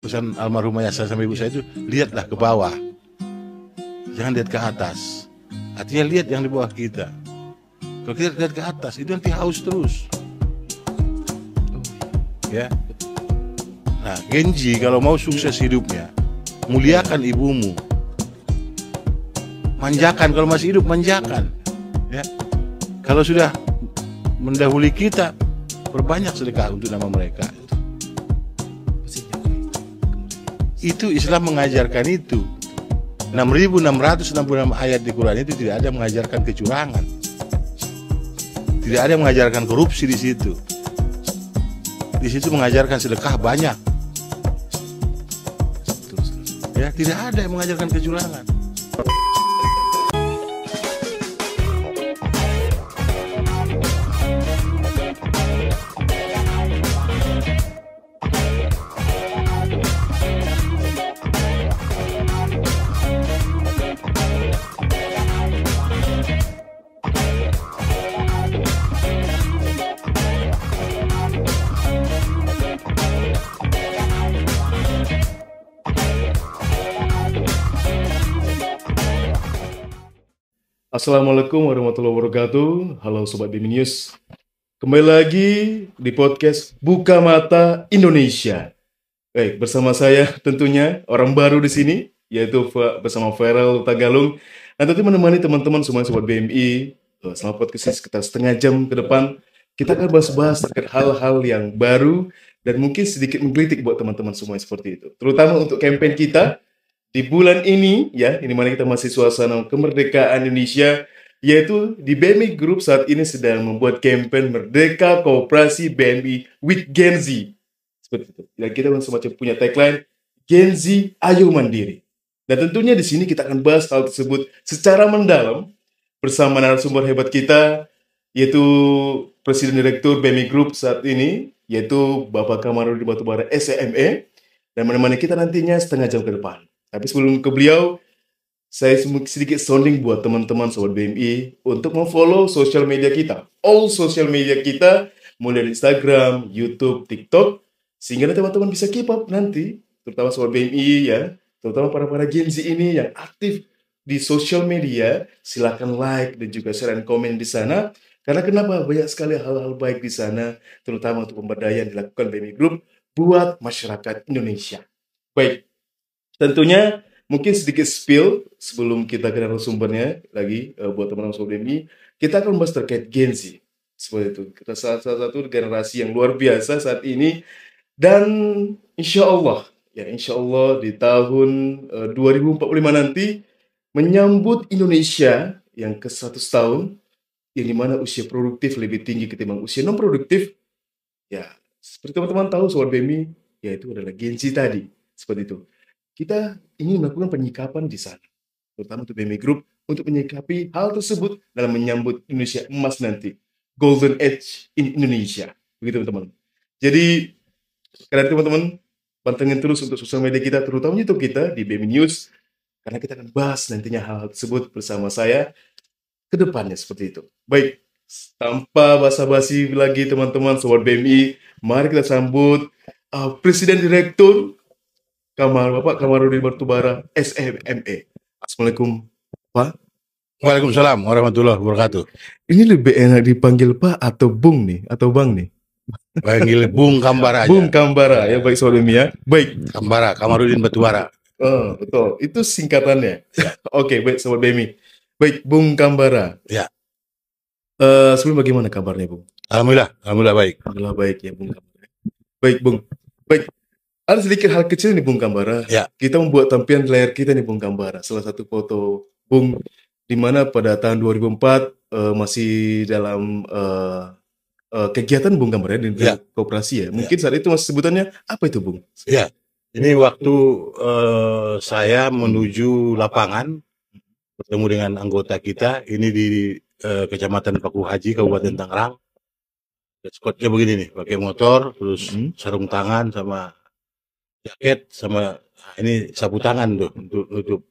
pesan almarhum ayah saya sama ibu saya itu, lihatlah ke bawah, jangan lihat ke atas. Artinya lihat yang di bawah kita. Kalau kita lihat ke atas, itu nanti haus terus. Ya. Nah, Genji kalau mau sukses hidupnya, muliakan ibumu. Manjakan kalau masih hidup, manjakan. Ya. Kalau sudah mendahului kita, perbanyak sedekah untuk nama mereka. Itu Islam mengajarkan itu. 6.666 ayat di Quran itu tidak ada yang mengajarkan kecurangan. Tidak ada yang mengajarkan korupsi di situ. Di situ mengajarkan sedekah banyak. Ya, tidak ada yang mengajarkan kecurangan. Assalamualaikum warahmatullahi wabarakatuh. Halo Sobat BEMI News. Kembali lagi di podcast Buka Mata Indonesia. Baik, bersama saya tentunya orang baru di sini, yaitu bersama Farel Tagalung. Nah, tentu menemani teman-teman semua Sobat BMI selama podcast ini sekitar setengah jam ke depan. Kita akan bahas-bahas terkait hal-hal yang baru dan mungkin sedikit menggelitik buat teman-teman semua seperti itu. Terutama untuk campaign kita di bulan ini, ya, ini mana kita masih suasana kemerdekaan Indonesia, yaitu di BMI Group saat ini sedang membuat campaign Merdeka Koperasi BMI with Gen Z. Seperti itu. Dan kita semacam punya tagline, Gen Z Ayo Mandiri. Dan tentunya di sini kita akan bahas hal tersebut secara mendalam bersama narasumber hebat kita, yaitu Presiden Direktur BMI Group saat ini, yaitu Bapak Kamarudin Batubara SEME, dan menemani kita nantinya setengah jam ke depan. Tapi sebelum ke beliau, saya sedikit sounding buat teman-teman Sobat BMI untuk memfollow sosial media kita. All sosial media kita, mulai dari Instagram, YouTube, TikTok, sehingga teman-teman bisa keep up nanti, terutama Sobat BMI ya, terutama para Gen Z ini yang aktif di sosial media, silahkan like dan juga share dan komen di sana. Karena kenapa? Banyak sekali hal-hal baik di sana, terutama untuk pemberdayaan dilakukan BMI Group buat masyarakat Indonesia. Baik. Tentunya mungkin sedikit spill sebelum kita ke narasumbernya lagi buat teman-teman Sobat BMI, kita akan membahas terkait Gen Z. Seperti itu. Kita salah satu generasi yang luar biasa saat ini dan insya Allah di tahun 2045 nanti menyambut Indonesia yang ke 100 tahun yang dimana usia produktif lebih tinggi ketimbang usia non produktif. Ya, seperti teman-teman tahu Sobat BMI, yaitu adalah Gen Z tadi. Seperti itu. Kita ingin melakukan penyikapan di sana, terutama untuk BMI Group, untuk menyikapi hal tersebut dalam menyambut Indonesia emas nanti, Golden Age in Indonesia, begitu teman-teman. Jadi, kalian teman-teman, pantengin terus untuk sosial media kita, terutama YouTube kita di BMI News, karena kita akan bahas nantinya hal-hal tersebut bersama saya ke depannya seperti itu. Baik, tanpa basa-basi lagi teman-teman, Sobat BMI, mari kita sambut Presiden Direktur Bapak Kamarudin Batubara SEME. Assalamualaikum, Pak. Waalaikumsalam warahmatullahi wabarakatuh. Ini lebih enak dipanggil Pak atau Bung nih, atau Bang nih? Panggil Bung Kambara aja. Bung Kambara, ya baik Sobat BMI ya. Baik. Kambara, Kamarudin Batubara. Oh, betul. Itu singkatannya. Oke, baik Sobat BMI. Baik, Bung Kambara. Ya. Sebelum bagaimana kabarnya, Bung? Alhamdulillah baik. Alhamdulillah baik ya, Bung Kambara. Baik, Bung. Baik. Ada sedikit hal kecil nih Bung Kambara. Ya. Kita membuat tampilan di layar kita nih Bung Kambara. Salah satu foto Bung di mana pada tahun 2004 masih dalam kegiatan Bung Kambara di koperasi ya. Mungkin saat itu masih sebutannya apa itu Bung? Ya. Ini waktu saya menuju lapangan bertemu dengan anggota kita ini di Kecamatan Paku Haji, Kabupaten Tangerang. Skotnya begini nih, pakai motor, terus sarung tangan sama jaket sama ini sapu tangan tuh untuk nutup.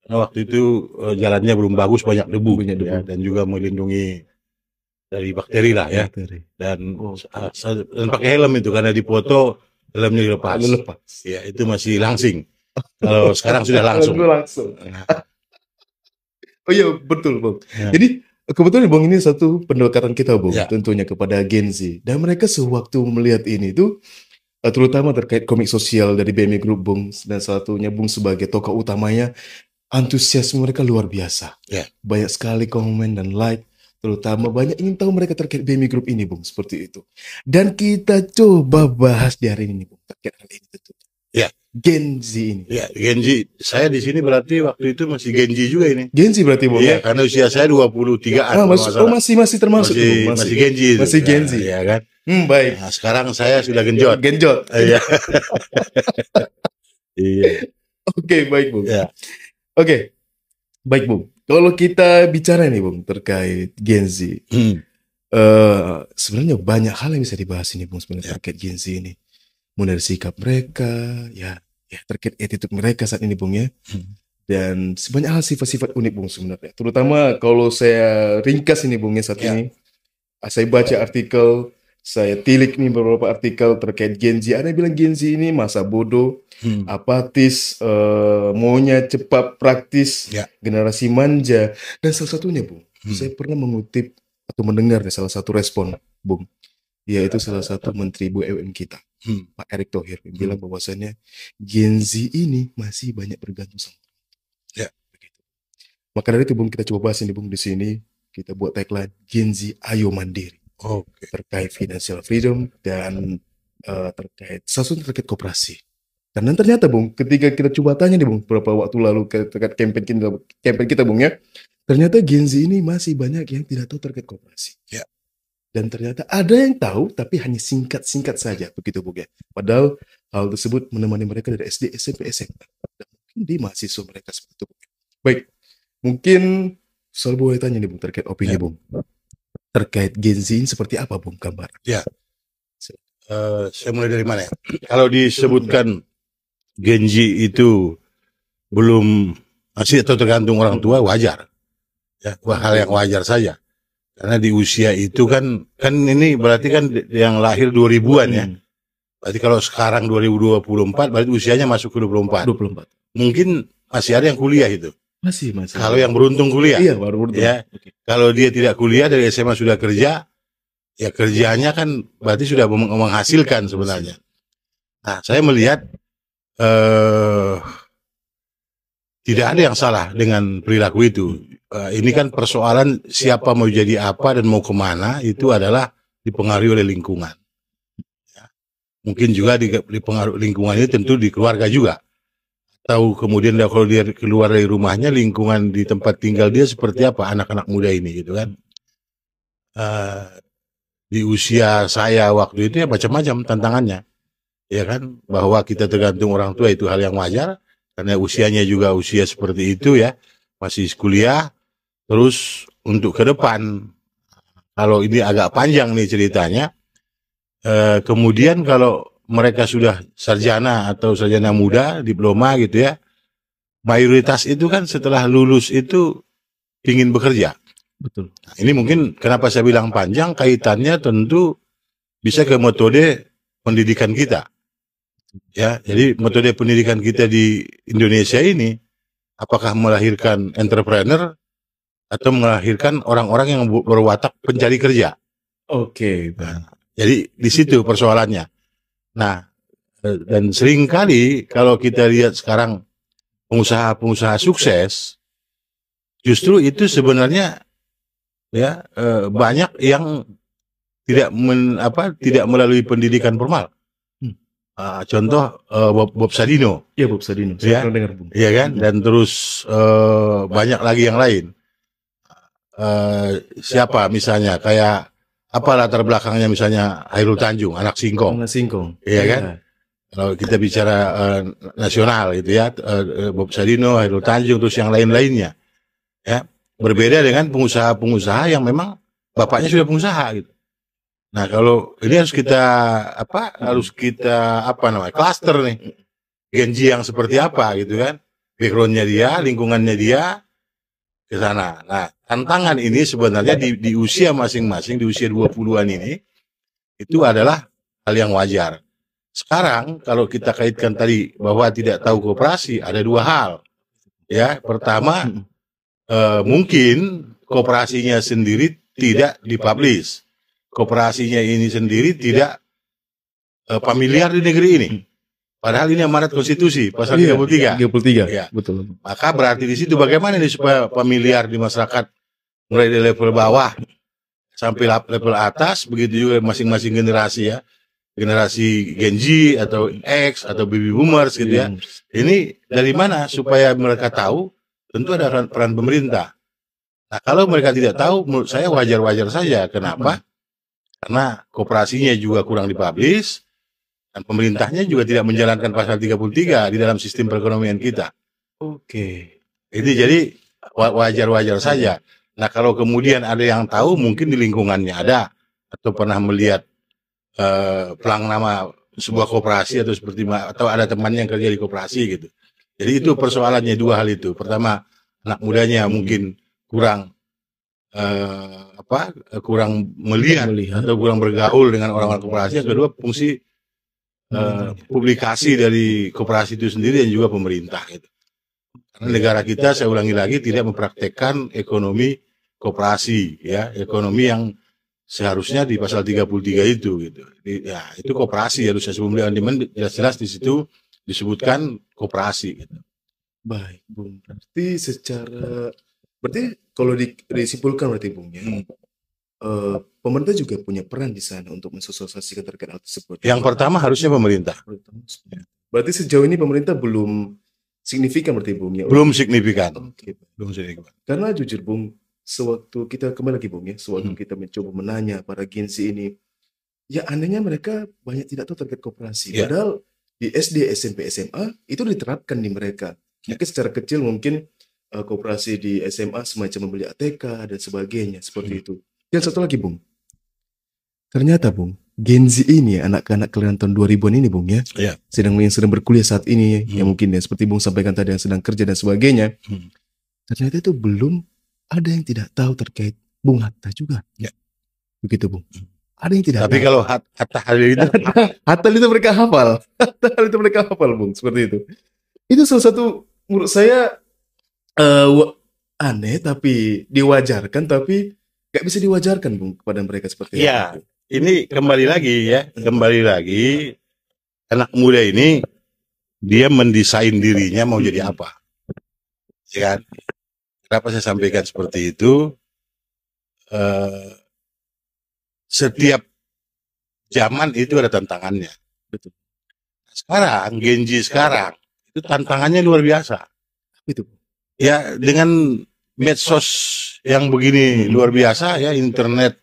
Karena waktu itu jalannya belum bagus, banyak debu ya, dan juga melindungi dari bakteri lah ya. Dan pakai helm itu karena di foto helmnya dilepas. Lepas. Ya, itu masih langsing. Kalau sekarang sudah langsung. Langsung. Nah, Oh iya, betul, Bang. ya. Jadi kebetulan Bang ini satu pendekatan kita, Bang, Ya. tentunya kepada Gen Z. Dan mereka sewaktu melihat ini tuh terutama terkait komik sosial dari BMI Group, Bung, dan salah satunya Bung sebagai tokoh utamanya, antusiasme mereka luar biasa. Ya. Banyak sekali komen dan like, terutama banyak ingin tahu mereka terkait BMI Group ini, Bung, seperti itu. Dan kita coba bahas di hari ini, Bung, terkait hal ini tentu. Ya. Gen Z ini. Ya, Genji. Saya di sini berarti waktu itu masih Genji juga ini. Gen Z berarti, Bung, Iya, karena usia saya 23-an. masih termasuk, Bung, Masih Genji itu. Masih Gen Z. Ya kan? Baik. Nah, sekarang saya sudah genjot. Genjot. Iya. Iya. Oke, baik, Bung. Ya. Oke, baik, Bung. Kalau kita bicara nih, Bung, terkait Gen Z, sebenarnya banyak hal yang bisa dibahas ini, Bung, sebenarnya terkait Gen Z ini. Mulai dari sikap mereka, ya terkait attitude mereka saat ini, Bung, ya. Dan sebanyak hal sifat-sifat unik, Bung, sebenarnya. Terutama kalau saya ringkas ini, Bung, ya, saat ini. Saya baca artikel, saya tilik nih beberapa artikel terkait Gen Z. Ada yang bilang Gen Z ini masa bodoh, apatis, maunya cepat, praktis, generasi manja. Dan salah satunya, Bung, saya pernah mengutip atau mendengar salah satu respon, Bung, yaitu salah satu menteri BUMN kita, Pak Erick Thohir, yang bilang bahwasannya Gen Z ini masih banyak bergantung sama. Ya. Begitu. Maka dari itu, Bung, kita coba bahas ini, Bung, di sini. Kita buat tagline Gen Z Ayo Mandiri. Oke. Terkait financial freedom dan terkait koperasi. Dan ternyata, Bung, ketika kita coba tanya nih, Bung, beberapa waktu lalu terkait campaign kita, Bung, ya, ternyata Gen Z ini masih banyak yang tidak tahu terkait koperasi. Ya. Dan ternyata ada yang tahu, tapi hanya singkat-singkat saja, begitu, Bung, ya. Padahal hal tersebut menemani mereka dari SD, SMP, SMA. Dan mungkin di mahasiswa mereka seperti itu, Bung. Baik, mungkin soal boleh tanya nih, Bung, terkait opini, Bung. Terkait Gen Z ini seperti apa, Bung, gambar? Ya. Saya mulai dari mana ya? Kalau disebutkan Gen Z itu belum masih atau tergantung orang tua, wajar. Ya, hal yang wajar saja. Karena di usia itu kan ini berarti kan yang lahir 2000-an ya. Berarti kalau sekarang 2024 berarti usianya masuk ke 24. Mungkin masih ada yang kuliah itu. Masih. Kalau yang beruntung kuliah. Iya, baru beruntung. Ya. Okay. Kalau dia tidak kuliah dari SMA sudah kerja, ya kerjanya kan berarti sudah menghasilkan sebenarnya. Nah, saya melihat tidak ada yang salah dengan perilaku itu. Ini kan persoalan siapa mau jadi apa dan mau kemana itu adalah dipengaruhi oleh lingkungan. Ya. Mungkin juga dipengaruhi lingkungan ini tentu di keluarga juga. Tahu kemudian kalau dia keluar dari rumahnya, lingkungan di tempat tinggal dia seperti apa anak-anak muda ini gitu kan. Di usia saya waktu itu ya macam-macam tantangannya. Ya kan, bahwa kita tergantung orang tua itu hal yang wajar karena usianya juga usia seperti itu ya, masih kuliah. Terus untuk ke depan, kalau ini agak panjang nih ceritanya, kemudian kalau mereka sudah sarjana atau sarjana muda, diploma gitu ya, mayoritas itu kan setelah lulus itu ingin bekerja. Betul. Nah, ini mungkin kenapa saya bilang panjang, kaitannya tentu bisa ke metode pendidikan kita. Ya, jadi metode pendidikan kita di Indonesia ini, apakah melahirkan entrepreneur atau melahirkan orang-orang yang berwatak pencari kerja. Oke. Nah, jadi di situ persoalannya. Nah, dan seringkali kalau kita lihat sekarang pengusaha-pengusaha sukses, justru itu sebenarnya ya banyak yang tidak melalui pendidikan formal. Contoh Bob Sadino. Iya, Bob Sadino. Saya pernah dengar, Bung. Iya kan? Dan terus banyak lagi yang lain. Siapa misalnya kayak apa latar belakangnya misalnya Hairul Tanjung, anak Singkong. Anak Singkong. Iya kan? Kalau kita bicara nasional gitu ya, Bob Sadino, Hairul Tanjung, terus yang lain-lainnya. Ya, berbeda dengan pengusaha-pengusaha yang memang bapaknya sudah pengusaha gitu. Nah, kalau ini harus kita cluster nih. Gen Z yang seperti apa gitu kan. Backgroundnya dia, lingkungannya dia ke sana. Nah, tantangan ini sebenarnya di usia masing-masing, di usia 20-an ini, itu adalah hal yang wajar. Sekarang kalau kita kaitkan tadi bahwa tidak tahu koperasi, ada dua hal. Ya, pertama mungkin koperasinya sendiri tidak dipublish. Koperasinya ini sendiri tidak familiar di negeri ini. Padahal ini amanat konstitusi pasal 33. 33. Ya. Betul. Maka berarti di situ bagaimana nih supaya familiar di masyarakat mulai dari level bawah sampai level atas, begitu juga masing-masing generasi ya. Generasi Gen Z atau X atau baby boomers gitu ya. Ini dari mana supaya mereka tahu? Tentu ada peran pemerintah. Nah, kalau mereka tidak tahu, menurut saya wajar-wajar saja. Kenapa? Karena koperasinya juga kurang dipublish dan pemerintahnya juga tidak menjalankan pasal 33 di dalam sistem perekonomian kita. Oke. Ini jadi wajar-wajar saja. Nah, kalau kemudian ada yang tahu, mungkin di lingkungannya ada atau pernah melihat pelang nama sebuah koperasi atau seperti atau ada temannya yang kerja di koperasi gitu. Jadi itu persoalannya dua hal itu. Pertama, anak mudanya mungkin kurang kurang melihat atau kurang bergaul dengan orang-orang koperasi. Yang kedua, fungsi publikasi dari koperasi itu sendiri dan juga pemerintah gitu. Karena negara kita, saya ulangi lagi, tidak mempraktekkan ekonomi koperasi ya, ekonomi yang seharusnya di pasal 33 itu gitu. Ya, itu koperasi harusnya sebelum on-demand jelas-jelas di situ disebutkan koperasi gitu. Baik, Bung. Berarti kalau disimpulkan berarti Bung ya. Pemerintah juga punya peran di sana untuk mensosialisasikan terkait hal tersebut. Yang pertama harusnya pemerintah. Berarti sejauh ini pemerintah belum signifikan berarti Bung ya? Belum signifikan. Oke. Belum signifikan. Karena jujur Bung, sewaktu kita kembali lagi Bung ya, sewaktu kita mencoba menanya para Gen Z ini, ya anehnya mereka banyak tidak tahu terkait koperasi. Padahal di SD, SMP, SMA itu diterapkan di mereka. Mungkin secara kecil mungkin koperasi di SMA semacam membeli ATK dan sebagainya seperti itu. Yang satu lagi Bung, ternyata Bung, Gen Z ini anak-anak kelahiran tahun 2000-an ini Bung ya, sedang berkuliah saat ini, yang mungkin ya seperti Bung sampaikan tadi yang sedang kerja dan sebagainya, ternyata itu belum ada yang tidak tahu terkait Bung Hatta juga. Ya. Begitu Bung. Ada yang tidak Tapi tahu. kalau Hatta itu mereka hafal. Hatta itu mereka hafal Bung, seperti itu. Itu salah satu menurut saya aneh tapi diwajarkan, tapi gak bisa diwajarkan Bung kepada mereka seperti itu. Ya, ini kembali lagi anak muda ini dia mendesain dirinya mau jadi apa. Ya kan? Kenapa saya sampaikan seperti itu? Setiap zaman itu ada tantangannya. Betul. Sekarang, Gen Z sekarang itu tantangannya luar biasa. Itu. Ya, dengan medsos yang begini luar biasa ya, internet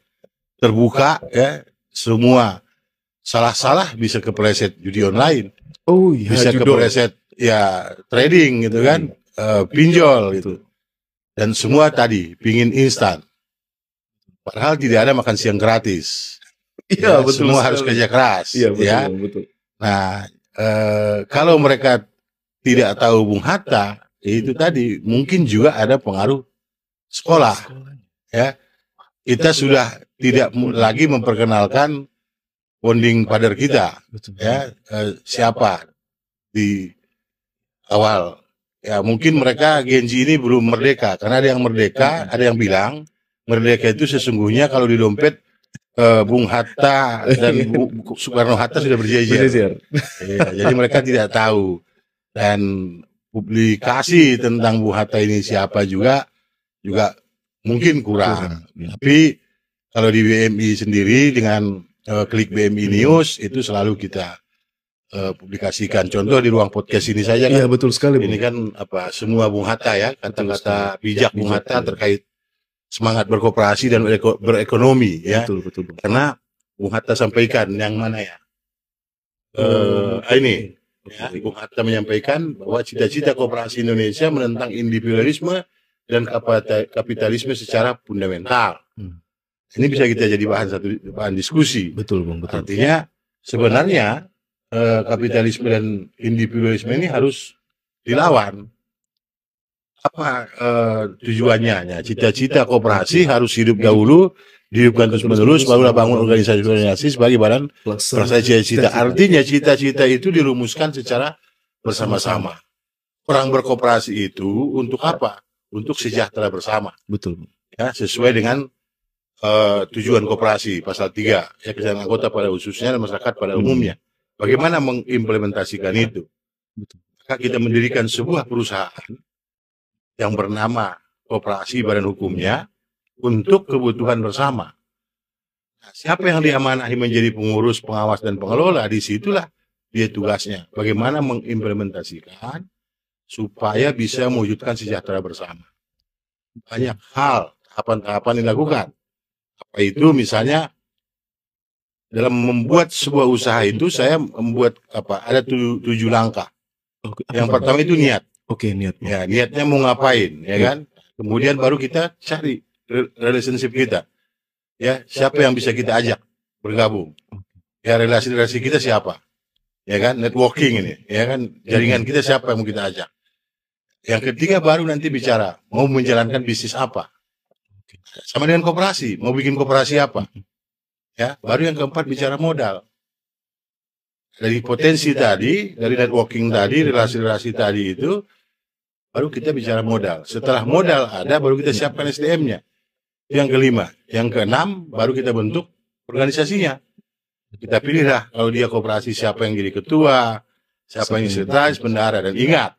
terbuka ya, semua salah-salah bisa kepleset judi online. Oh iya, bisa kepleset ya trading gitu kan, pinjol gitu. Dan semua tadi pingin instan. Padahal tidak ada makan siang gratis. Iya, ya, betul. Semua harus kerja keras. Iya, betul, ya. Betul. Nah, kalau mereka tidak tahu Bung Hatta, itu tadi mungkin juga ada pengaruh sekolah. Ya, kita sudah tidak lagi memperkenalkan founding father kita. Betul. Ya, siapa di awal. Ya, mungkin mereka Gen Z ini belum merdeka, karena ada yang merdeka, ada yang bilang merdeka itu sesungguhnya kalau di dompet Bung Hatta dan Soekarno Hatta sudah berjejer. Ya, jadi mereka tidak tahu. Dan publikasi tentang Bung Hatta ini siapa juga mungkin kurang. Tapi kalau di BMI sendiri dengan klik BMI News itu selalu kita publikasikan. Contoh di ruang podcast ini saja kan. Iya, betul sekali. Ini kan semua Bung Hatta ya, kata-kata bijak Bung Hatta terkait semangat berkooperasi dan berekonomi ya. Betul. Karena Bung Hatta sampaikan yang mana ya? Ini ya, Bung Hatta menyampaikan bahwa cita-cita kooperasi Indonesia menentang individualisme dan kapitalisme secara fundamental. Ini bisa kita jadi bahan diskusi. Betul, Bung. Betul. Artinya sebenarnya kapitalisme dan individualisme ini harus dilawan. Apa tujuannya? Cita-cita kooperasi harus hidup dahulu dihidupkan terus-menerus, barulah bangun organisasi sebagai badan pelaksana cita-cita. Artinya cita-cita itu dirumuskan secara bersama-sama. Orang berkoperasi itu untuk apa? Untuk sejahtera bersama. Betul. Ya, sesuai dengan tujuan koperasi pasal 3, ya, kesejahteraan anggota pada khususnya dan masyarakat pada umumnya. Bagaimana mengimplementasikan itu? Maka kita mendirikan sebuah perusahaan yang bernama koperasi badan hukumnya untuk kebutuhan bersama. Nah, siapa yang diamanahi menjadi pengurus, pengawas, dan pengelola, disitulah dia tugasnya. Bagaimana mengimplementasikan supaya bisa mewujudkan sejahtera bersama. Banyak hal, tahapan-tahapan dilakukan. Apa itu? Misalnya, dalam membuat sebuah usaha itu, saya membuat ada 7 langkah. Yang pertama itu niat. Oke, niat. Ya, niatnya mau ngapain, ya kan? Kemudian baru kita cari relationship kita, ya, siapa yang bisa kita ajak bergabung, ya, relasi-relasi kita siapa, ya kan, networking ini, ya kan, jaringan kita siapa yang mau kita ajak. Yang ketiga baru nanti bicara mau menjalankan bisnis apa, sama dengan koperasi, mau bikin koperasi apa, ya. Baru yang keempat bicara modal. Dari potensi tadi, dari networking tadi, relasi-relasi tadi itu, baru kita bicara modal. Setelah modal ada, baru kita siapkan SDM-nya. Yang kelima, yang keenam, baru kita bentuk organisasinya. Kita pilihlah kalau dia koperasi siapa yang jadi ketua, siapa yang sekretaris, bendahara. Dan ingat,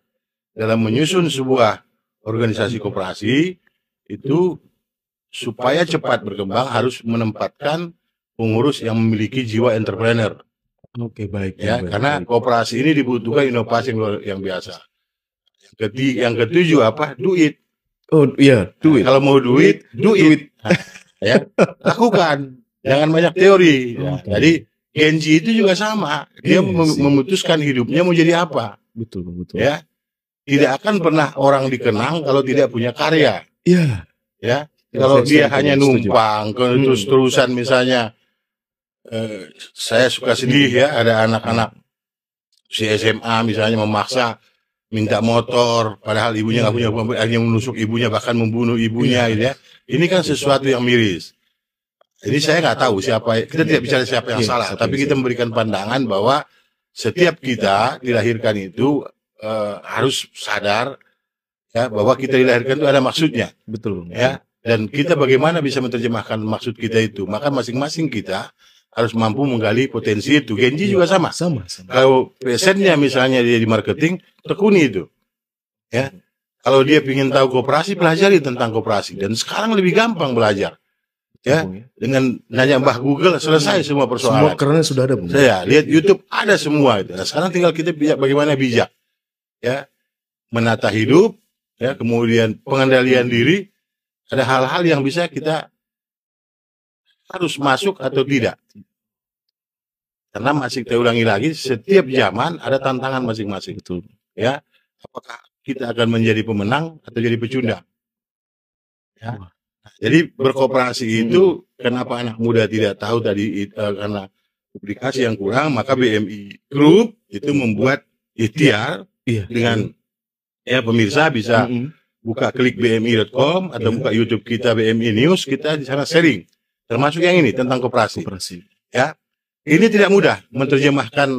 dalam menyusun sebuah organisasi koperasi itu supaya cepat berkembang harus menempatkan pengurus yang memiliki jiwa entrepreneur. Oke, baik. Ya, karena koperasi ini dibutuhkan inovasi yang biasa. Yang ketujuh apa? Duit. Oh iya, duit. Kalau mau duit. Nah, ya, lakukan. Jangan banyak teori. Ya, jadi Genji itu juga sama. Dia memutuskan hidupnya mau jadi apa. Betul. Ya, tidak akan pernah orang dikenang kalau tidak punya karya. Iya. Ya, kalau dia hanya numpang, terus-terusan misalnya. Saya suka sedih ya, ada anak-anak si SMA misalnya memaksa minta motor, padahal ibunya nggak punya, akhirnya menusuk ibunya, bahkan membunuh ibunya, gitu ya. Ini kan sesuatu yang miris. Jadi saya nggak tahu siapa, kita tidak bicara siapa yang salah, tapi kita memberikan pandangan bahwa setiap kita dilahirkan itu harus sadar ya bahwa kita dilahirkan itu ada maksudnya. Betul. Ya, dan kita bagaimana bisa menerjemahkan maksud kita itu, maka masing-masing kita harus mampu menggali potensi itu. Genji juga sama. Kalau pesennya misalnya dia di marketing, tekuni itu. Ya. Kalau dia ingin tahu koperasi, pelajari tentang koperasi. Dan sekarang lebih gampang belajar. Ya, dengan nanya Mbah Google selesai semua persoalan. Semua karena sudah ada. Saya lihat YouTube ada semua itu. Nah, sekarang tinggal kita bagaimana bijak. Ya, menata hidup, ya, kemudian pengendalian diri. Ada hal-hal yang bisa kita harus masuk atau tidak. Karena masih saya ulangi lagi, setiap zaman ada tantangan masing-masing. Betul. Ya, apakah kita akan menjadi pemenang atau jadi pecundang? Ya. Jadi berkoperasi itu kenapa anak muda tidak tahu tadi karena publikasi yang kurang, maka BMI Group itu membuat ikhtiar dengan ya pemirsa bisa buka klik bmi.com atau buka YouTube kita BMI News, kita di sana sharing. Termasuk yang ini tentang koperasi. Ya, ini tidak mudah menerjemahkan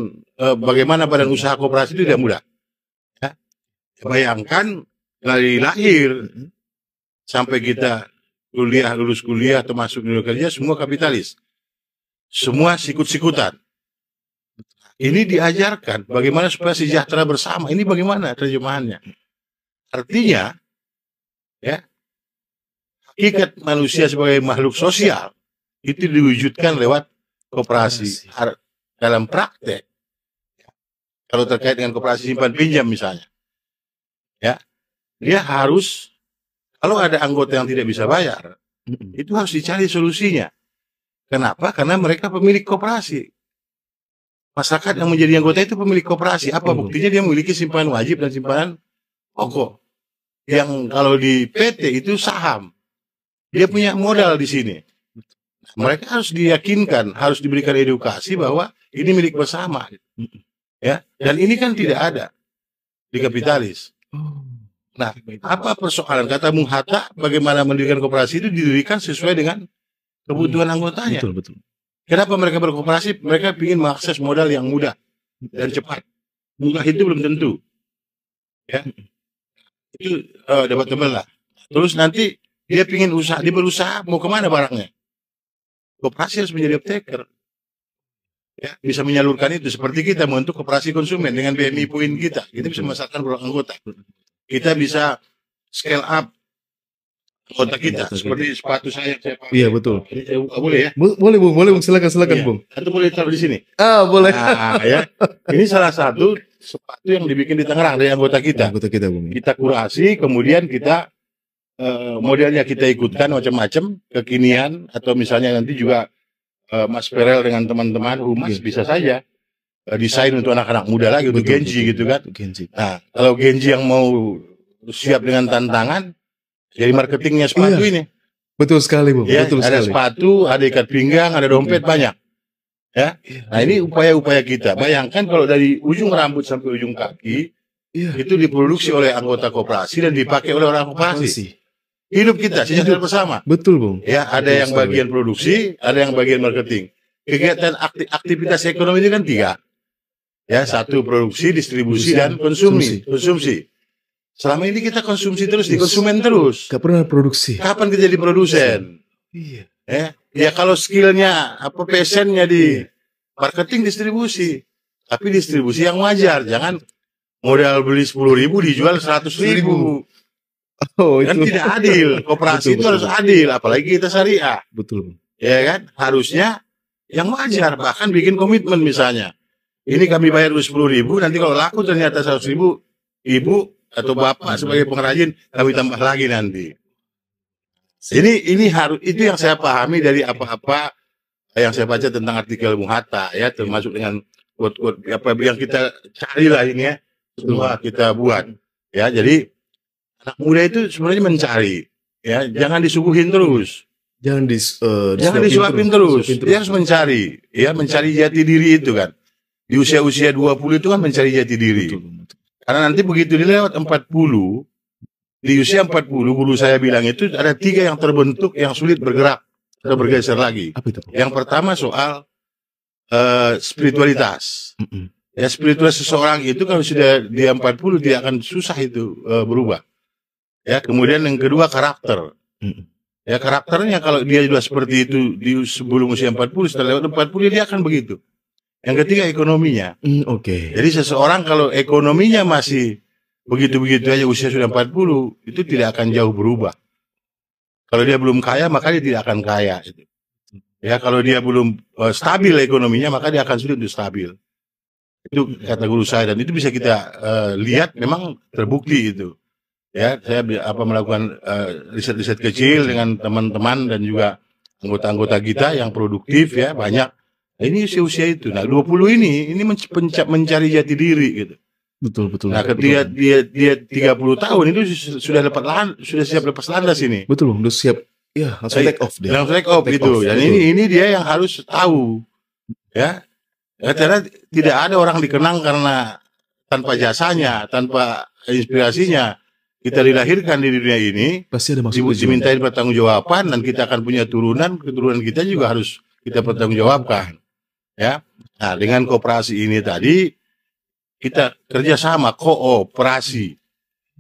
bagaimana badan usaha koperasi itu tidak mudah. Ya. Bayangkan dari lahir sampai kita lulus kuliah atau masuk dunia kerja semua kapitalis, semua sikut-sikutan. Ini diajarkan bagaimana supaya sejahtera bersama. Ini bagaimana terjemahannya? Artinya, ya, hakikat manusia sebagai makhluk sosial itu diwujudkan lewat koperasi. Dalam praktek, kalau terkait dengan koperasi simpan pinjam misalnya, ya, dia harus, kalau ada anggota yang tidak bisa bayar, itu harus dicari solusinya. Kenapa? Karena mereka pemilik koperasi. Masyarakat yang menjadi anggota itu pemilik koperasi. Apa buktinya? Dia memiliki simpanan wajib dan simpanan pokok. Yang kalau di PT itu saham. Dia punya modal di sini. Mereka harus diyakinkan, harus diberikan edukasi bahwa ini milik bersama. Ya, dan ini kan tidak ada di kapitalis. Nah, apa persoalan? Kata Bung Hatta, bagaimana mendirikan koperasi itu didirikan sesuai dengan kebutuhan anggotanya. Betul, betul. Kenapa mereka berkoperasi? Mereka ingin mengakses modal yang mudah dan cepat. Mudah itu belum tentu. Ya, itu debatable lah. Terus nanti dia ingin usaha, dia berusaha mau kemana barangnya? Koperasi harus menjadi apteker. Ya, bisa menyalurkan itu seperti kita membentuk koperasi konsumen dengan BMI poin kita bisa memasarkan produk anggota. Kita bisa scale up anggota kita seperti sepatu saya yang saya pakai. Iya, betul. Ini saya buka boleh ya? Boleh Bung, silakan Iya. Bung. Atau boleh taruh di sini. Boleh. Nah, ya. Ini salah satu sepatu yang dibikin di Tangerang dari anggota kita. Anggota kita, Bung. Kita kurasi, kemudian kita modelnya kita ikutkan macam-macam kekinian, atau misalnya nanti juga Mas Perel dengan teman-teman humas bisa saja desain untuk anak-anak muda lagi, untuk Genji gitu kan. Genji. Nah, kalau Genji yang mau siap dengan tantangan, jadi marketingnya sepatu ini. Betul sekali, Bung. Ya, Betul ada sekali. sepatu, ada ikat pinggang, ada dompet, banyak. Ya. Nah, ini upaya-upaya kita. Bayangkan kalau dari ujung rambut sampai ujung kaki, itu diproduksi oleh anggota koperasi dan dipakai oleh orang koperasi. Hidup kita sejahtera bersama. Betul, Bung. Ya, ada yang bagian produksi, ada yang bagian marketing. Kegiatan aktivitas ekonomi ini kan 3. Ya, 1 produksi, distribusi, dan konsumsi. Selama ini kita konsumsi terus, di konsumen terus. Gak pernah produksi. Kapan kita jadi produsen? Iya. Ya kalau skillnya passionnya di marketing, distribusi, tapi distribusi yang wajar. Jangan modal beli 10.000 dijual 100.000. Kan tidak adil. Koperasi itu harus adil, apalagi kita syariah. Betul. Ya kan, harusnya yang wajar. Bahkan bikin komitmen misalnya. Ini kami bayar 10.000, nanti kalau laku ternyata 100.000, ibu atau bapak sebagai pengrajin kami tambah lagi nanti. Ini harus, itu yang saya pahami dari apa-apa yang saya baca tentang artikel Bung Hatta, ya, termasuk dengan quote-quote apa yang kita cari lah ini ya, semua kita buat. Ya, jadi anak muda itu sebenarnya mencari, ya, jangan disuguhin terus. Jangan disuapin terus. Dia harus mencari, ya, mencari jati diri itu kan. Di usia-usia 20 itu kan mencari jati diri. Betul. Karena nanti begitu dilewat 40, di usia 40, guru saya bilang itu ada 3 yang terbentuk yang sulit bergerak atau bergeser lagi. Apa itu? Yang pertama soal spiritualitas. Ya, spiritualitas seseorang itu kalau sudah di 40 dia akan susah itu berubah. Ya, kemudian yang kedua karakter. Ya, karakternya kalau dia sudah seperti itu di sebelum usia 40, setelah lewat 40 dia akan begitu. Yang ketiga ekonominya. Jadi seseorang kalau ekonominya masih begitu-begitu aja usia sudah 40, itu tidak akan jauh berubah. Kalau dia belum kaya, maka dia tidak akan kaya. Ya, kalau dia belum stabil ekonominya, maka dia akan sulit untuk stabil. Itu kata guru saya, dan itu bisa kita lihat memang terbukti itu. Ya, saya melakukan riset-riset kecil dengan teman-teman dan juga anggota-anggota kita yang produktif, ya, banyak. Nah, ini usia-usia itu. Nah, 20 ini mencari jati diri gitu. Betul. Nah, ketika dia 30 tahun itu sudah siap lepas landas ini. Betul, udah siap. Ya, langsung take off dia. Langsung take off gitu. Dan ini dia yang harus tahu. Ya. Karena tidak ada orang dikenang karena tanpa jasanya, tanpa inspirasinya. Kita dilahirkan di dunia ini, pasti ada maksud dimintain pertanggungjawaban, dan kita akan punya keturunan kita juga harus kita pertanggungjawabkan. Ya. Nah, dengan koperasi ini tadi kita kerjasama, kooperasi,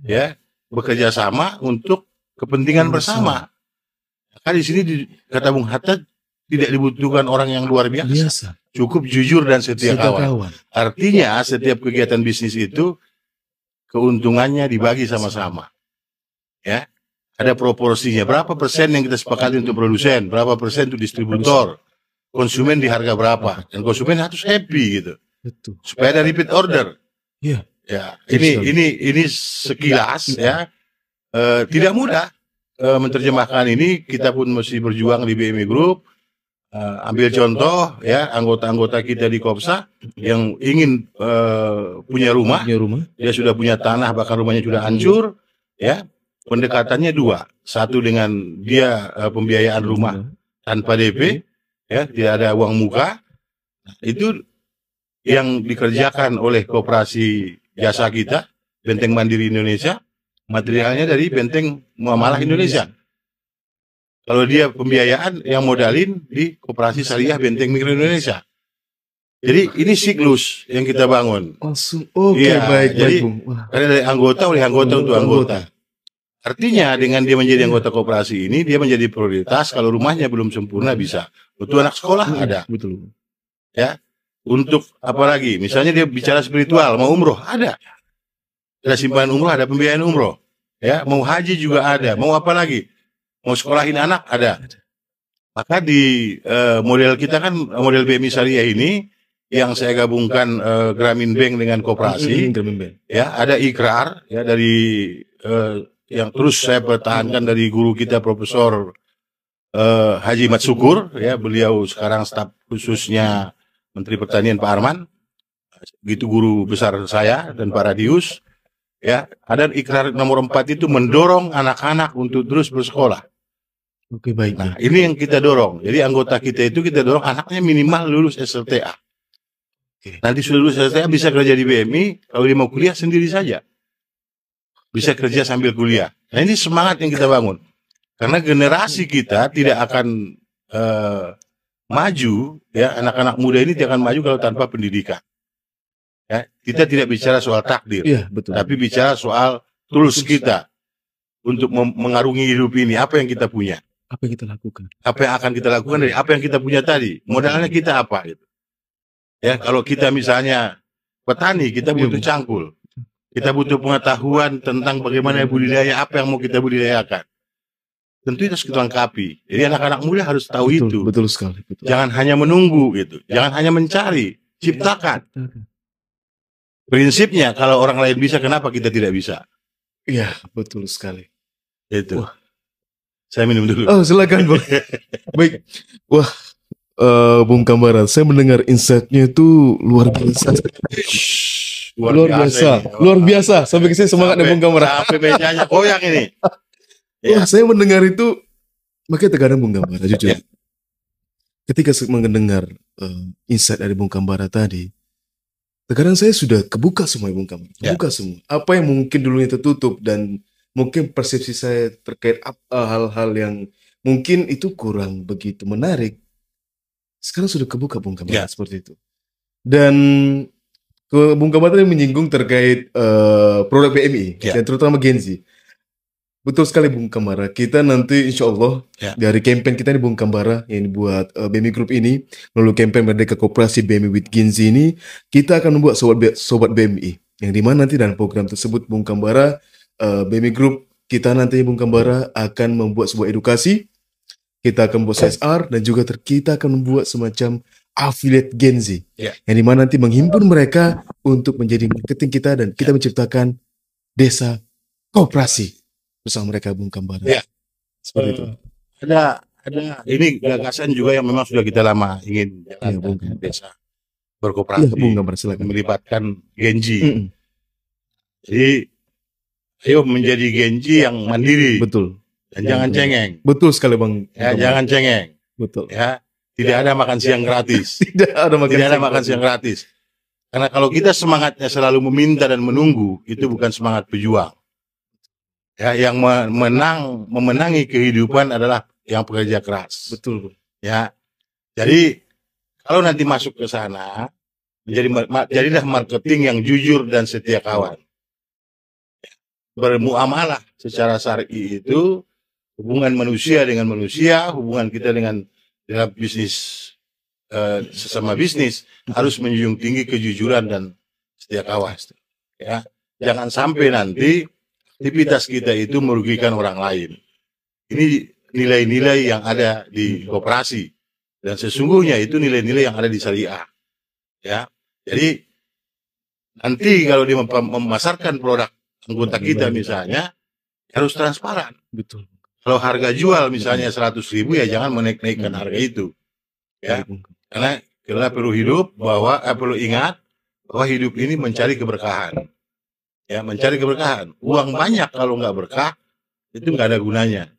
ya, bekerja sama untuk kepentingan bersama. Kan di sini kata Bung Hatta tidak dibutuhkan orang yang luar biasa. Cukup jujur dan setia kawan. Artinya setiap kegiatan bisnis itu keuntungannya dibagi sama-sama. Ya, ada proporsinya. Berapa persen yang kita sepakati untuk produsen, berapa persen untuk distributor, konsumen di harga berapa, dan konsumen harus happy gitu. Betul. Supaya ada repeat order. Iya. Ya, ini sekilas ya, tidak mudah menerjemahkan ini. Kita pun mesti berjuang di BMI Group. Ambil contoh ya, anggota-anggota kita di Kopsa yang ingin punya rumah, dia sudah punya tanah, bahkan rumahnya sudah hancur. Ya, pendekatannya 2. Satu dengan dia pembiayaan rumah tanpa DP, ya, tidak ada uang muka. Itu yang dikerjakan oleh koperasi jasa kita, Benteng Mandiri Indonesia, materialnya dari Benteng Muamalah Indonesia. Kalau dia pembiayaan yang modalin di Koperasi Syariah Benteng Mikro Indonesia. Jadi ini siklus yang kita bangun. Langsung, oke, Iya, baik, jadi Bung. Wah, karena dari anggota oleh anggota untuk anggota. Artinya dengan dia menjadi anggota koperasi ini, dia menjadi prioritas. Kalau rumahnya belum sempurna bisa. Untuk anak sekolah ada. betul. Ya, untuk apa lagi? Misalnya dia bicara spiritual, mau umroh ada. Ada simpanan umroh, ada pembiayaan umroh. Ya, mau haji juga ada. Mau apa lagi? Mau sekolahin anak ada. Maka di model kita kan model BMI Syariah ini yang saya gabungkan Grameen Bank dengan koperasi. Ya, ada ikrar ya dari yang terus saya pertahankan dari guru kita Profesor Haji Mat Syukur, ya, beliau sekarang staf khususnya Menteri Pertanian Pak Arman, gitu guru besar saya dan para Radius, ya, ada ikrar nomor 4 itu mendorong anak-anak untuk terus bersekolah. Oke, baik. Nah, ini yang kita dorong. Jadi anggota kita itu kita dorong anaknya minimal lulus SLTA. Nanti sudah lulus SLTA bisa kerja di BMI, kalau dia mau kuliah sendiri saja. Bisa kerja sambil kuliah. Nah, ini semangat yang kita bangun. Karena generasi kita tidak akan maju, ya, anak-anak muda ini tidak akan maju kalau tanpa pendidikan. Ya, kita tidak bicara soal takdir, Iya, betul. tapi bicara soal tools kita untuk mengarungi hidup ini. Apa yang kita punya? Apa yang kita lakukan? Apa yang akan kita lakukan dari apa yang kita punya tadi? Modalnya kita apa? Gitu. Ya, kalau kita misalnya petani, kita butuh cangkul. Kita butuh pengetahuan tentang bagaimana budidaya, apa yang mau kita budidayakan. Tentu itu harus kita lengkapi. Jadi anak-anak muda harus tahu itu. Betul sekali. Betul. Jangan hanya menunggu gitu. Jangan hanya mencari, ciptakan. Prinsipnya kalau orang lain bisa, kenapa kita tidak bisa? Iya, betul sekali. Itu. Wah. Saya minum dulu. Oh, silakan, Bang. Baik. Wah, Bung Kambara, saya mendengar insight-nya itu luar biasa. Luar biasa. Luar biasa. Sampai ke sini semangatnya Bung Kambara. Sampai mejanya goyang ini. Wah, saya mendengar itu, makanya terkadang Bung Kambara, jujur. Ya. Ketika mendengar insight dari Bung Kambara tadi, terkadang saya sudah kebuka semua Bung Kambara. Kebuka semua. Apa yang mungkin dulunya tertutup dan mungkin persepsi saya terkait hal-hal yang mungkin itu kurang begitu menarik, sekarang sudah kebuka Bung Kambara seperti itu. Dan Bung Kambara tadi menyinggung terkait produk BMI dan terutama Genzi. Betul sekali Bung Kambara. Kita nanti insya Allah dari campaign kita ini Bung Kambara yang dibuat BMI Group ini melalui campaign Merdeka Koperasi BMI with Genzi ini, kita akan membuat sobat BMI yang dimana nanti dalam program tersebut Bung Kambara, BMI Group kita nanti Bung Kambara akan membuat sebuah edukasi, kita akan membuat CSR dan juga kita akan membuat semacam affiliate Genzi yang dimana nanti menghimpun mereka untuk menjadi marketing kita dan kita menciptakan desa koperasi bersama mereka Bung Kambara. Seperti itu. Ada ini gagasan juga yang memang sudah kita lama ingin jalankan desa berkoperasi. Bung Kambara, silakan. Melibatkan Genji. Jadi ayo menjadi Genji yang mandiri. Betul. Dan jangan cengeng. Betul sekali Bang. Ya, jangan cengeng. Betul. Ya, tidak ada makan siang gratis. Tidak ada makan siang gratis. Karena kalau kita semangatnya selalu meminta dan menunggu, itu bukan semangat pejuang. Ya, yang memenangi kehidupan adalah yang pekerja keras. Betul. Ya. Jadi kalau nanti masuk ke sana, jadilah marketing yang jujur dan setia kawan. Bermuamalah secara syar'i itu hubungan manusia dengan manusia, hubungan kita dengan dalam bisnis sesama bisnis harus menjunjung tinggi kejujuran dan setia kawan. Ya, jangan sampai nanti aktivitas kita itu merugikan orang lain. Ini nilai-nilai yang ada di koperasi dan sesungguhnya itu nilai-nilai yang ada di syariah. Ya, jadi nanti kalau dia memasarkan produk anggota kita misalnya harus transparan. Betul. Kalau harga jual misalnya 100.000 ya jangan menaik-naikkan harga itu. Ya, karena kita perlu perlu ingat bahwa hidup ini mencari keberkahan. Ya, mencari keberkahan. Uang banyak kalau nggak berkah itu nggak ada gunanya.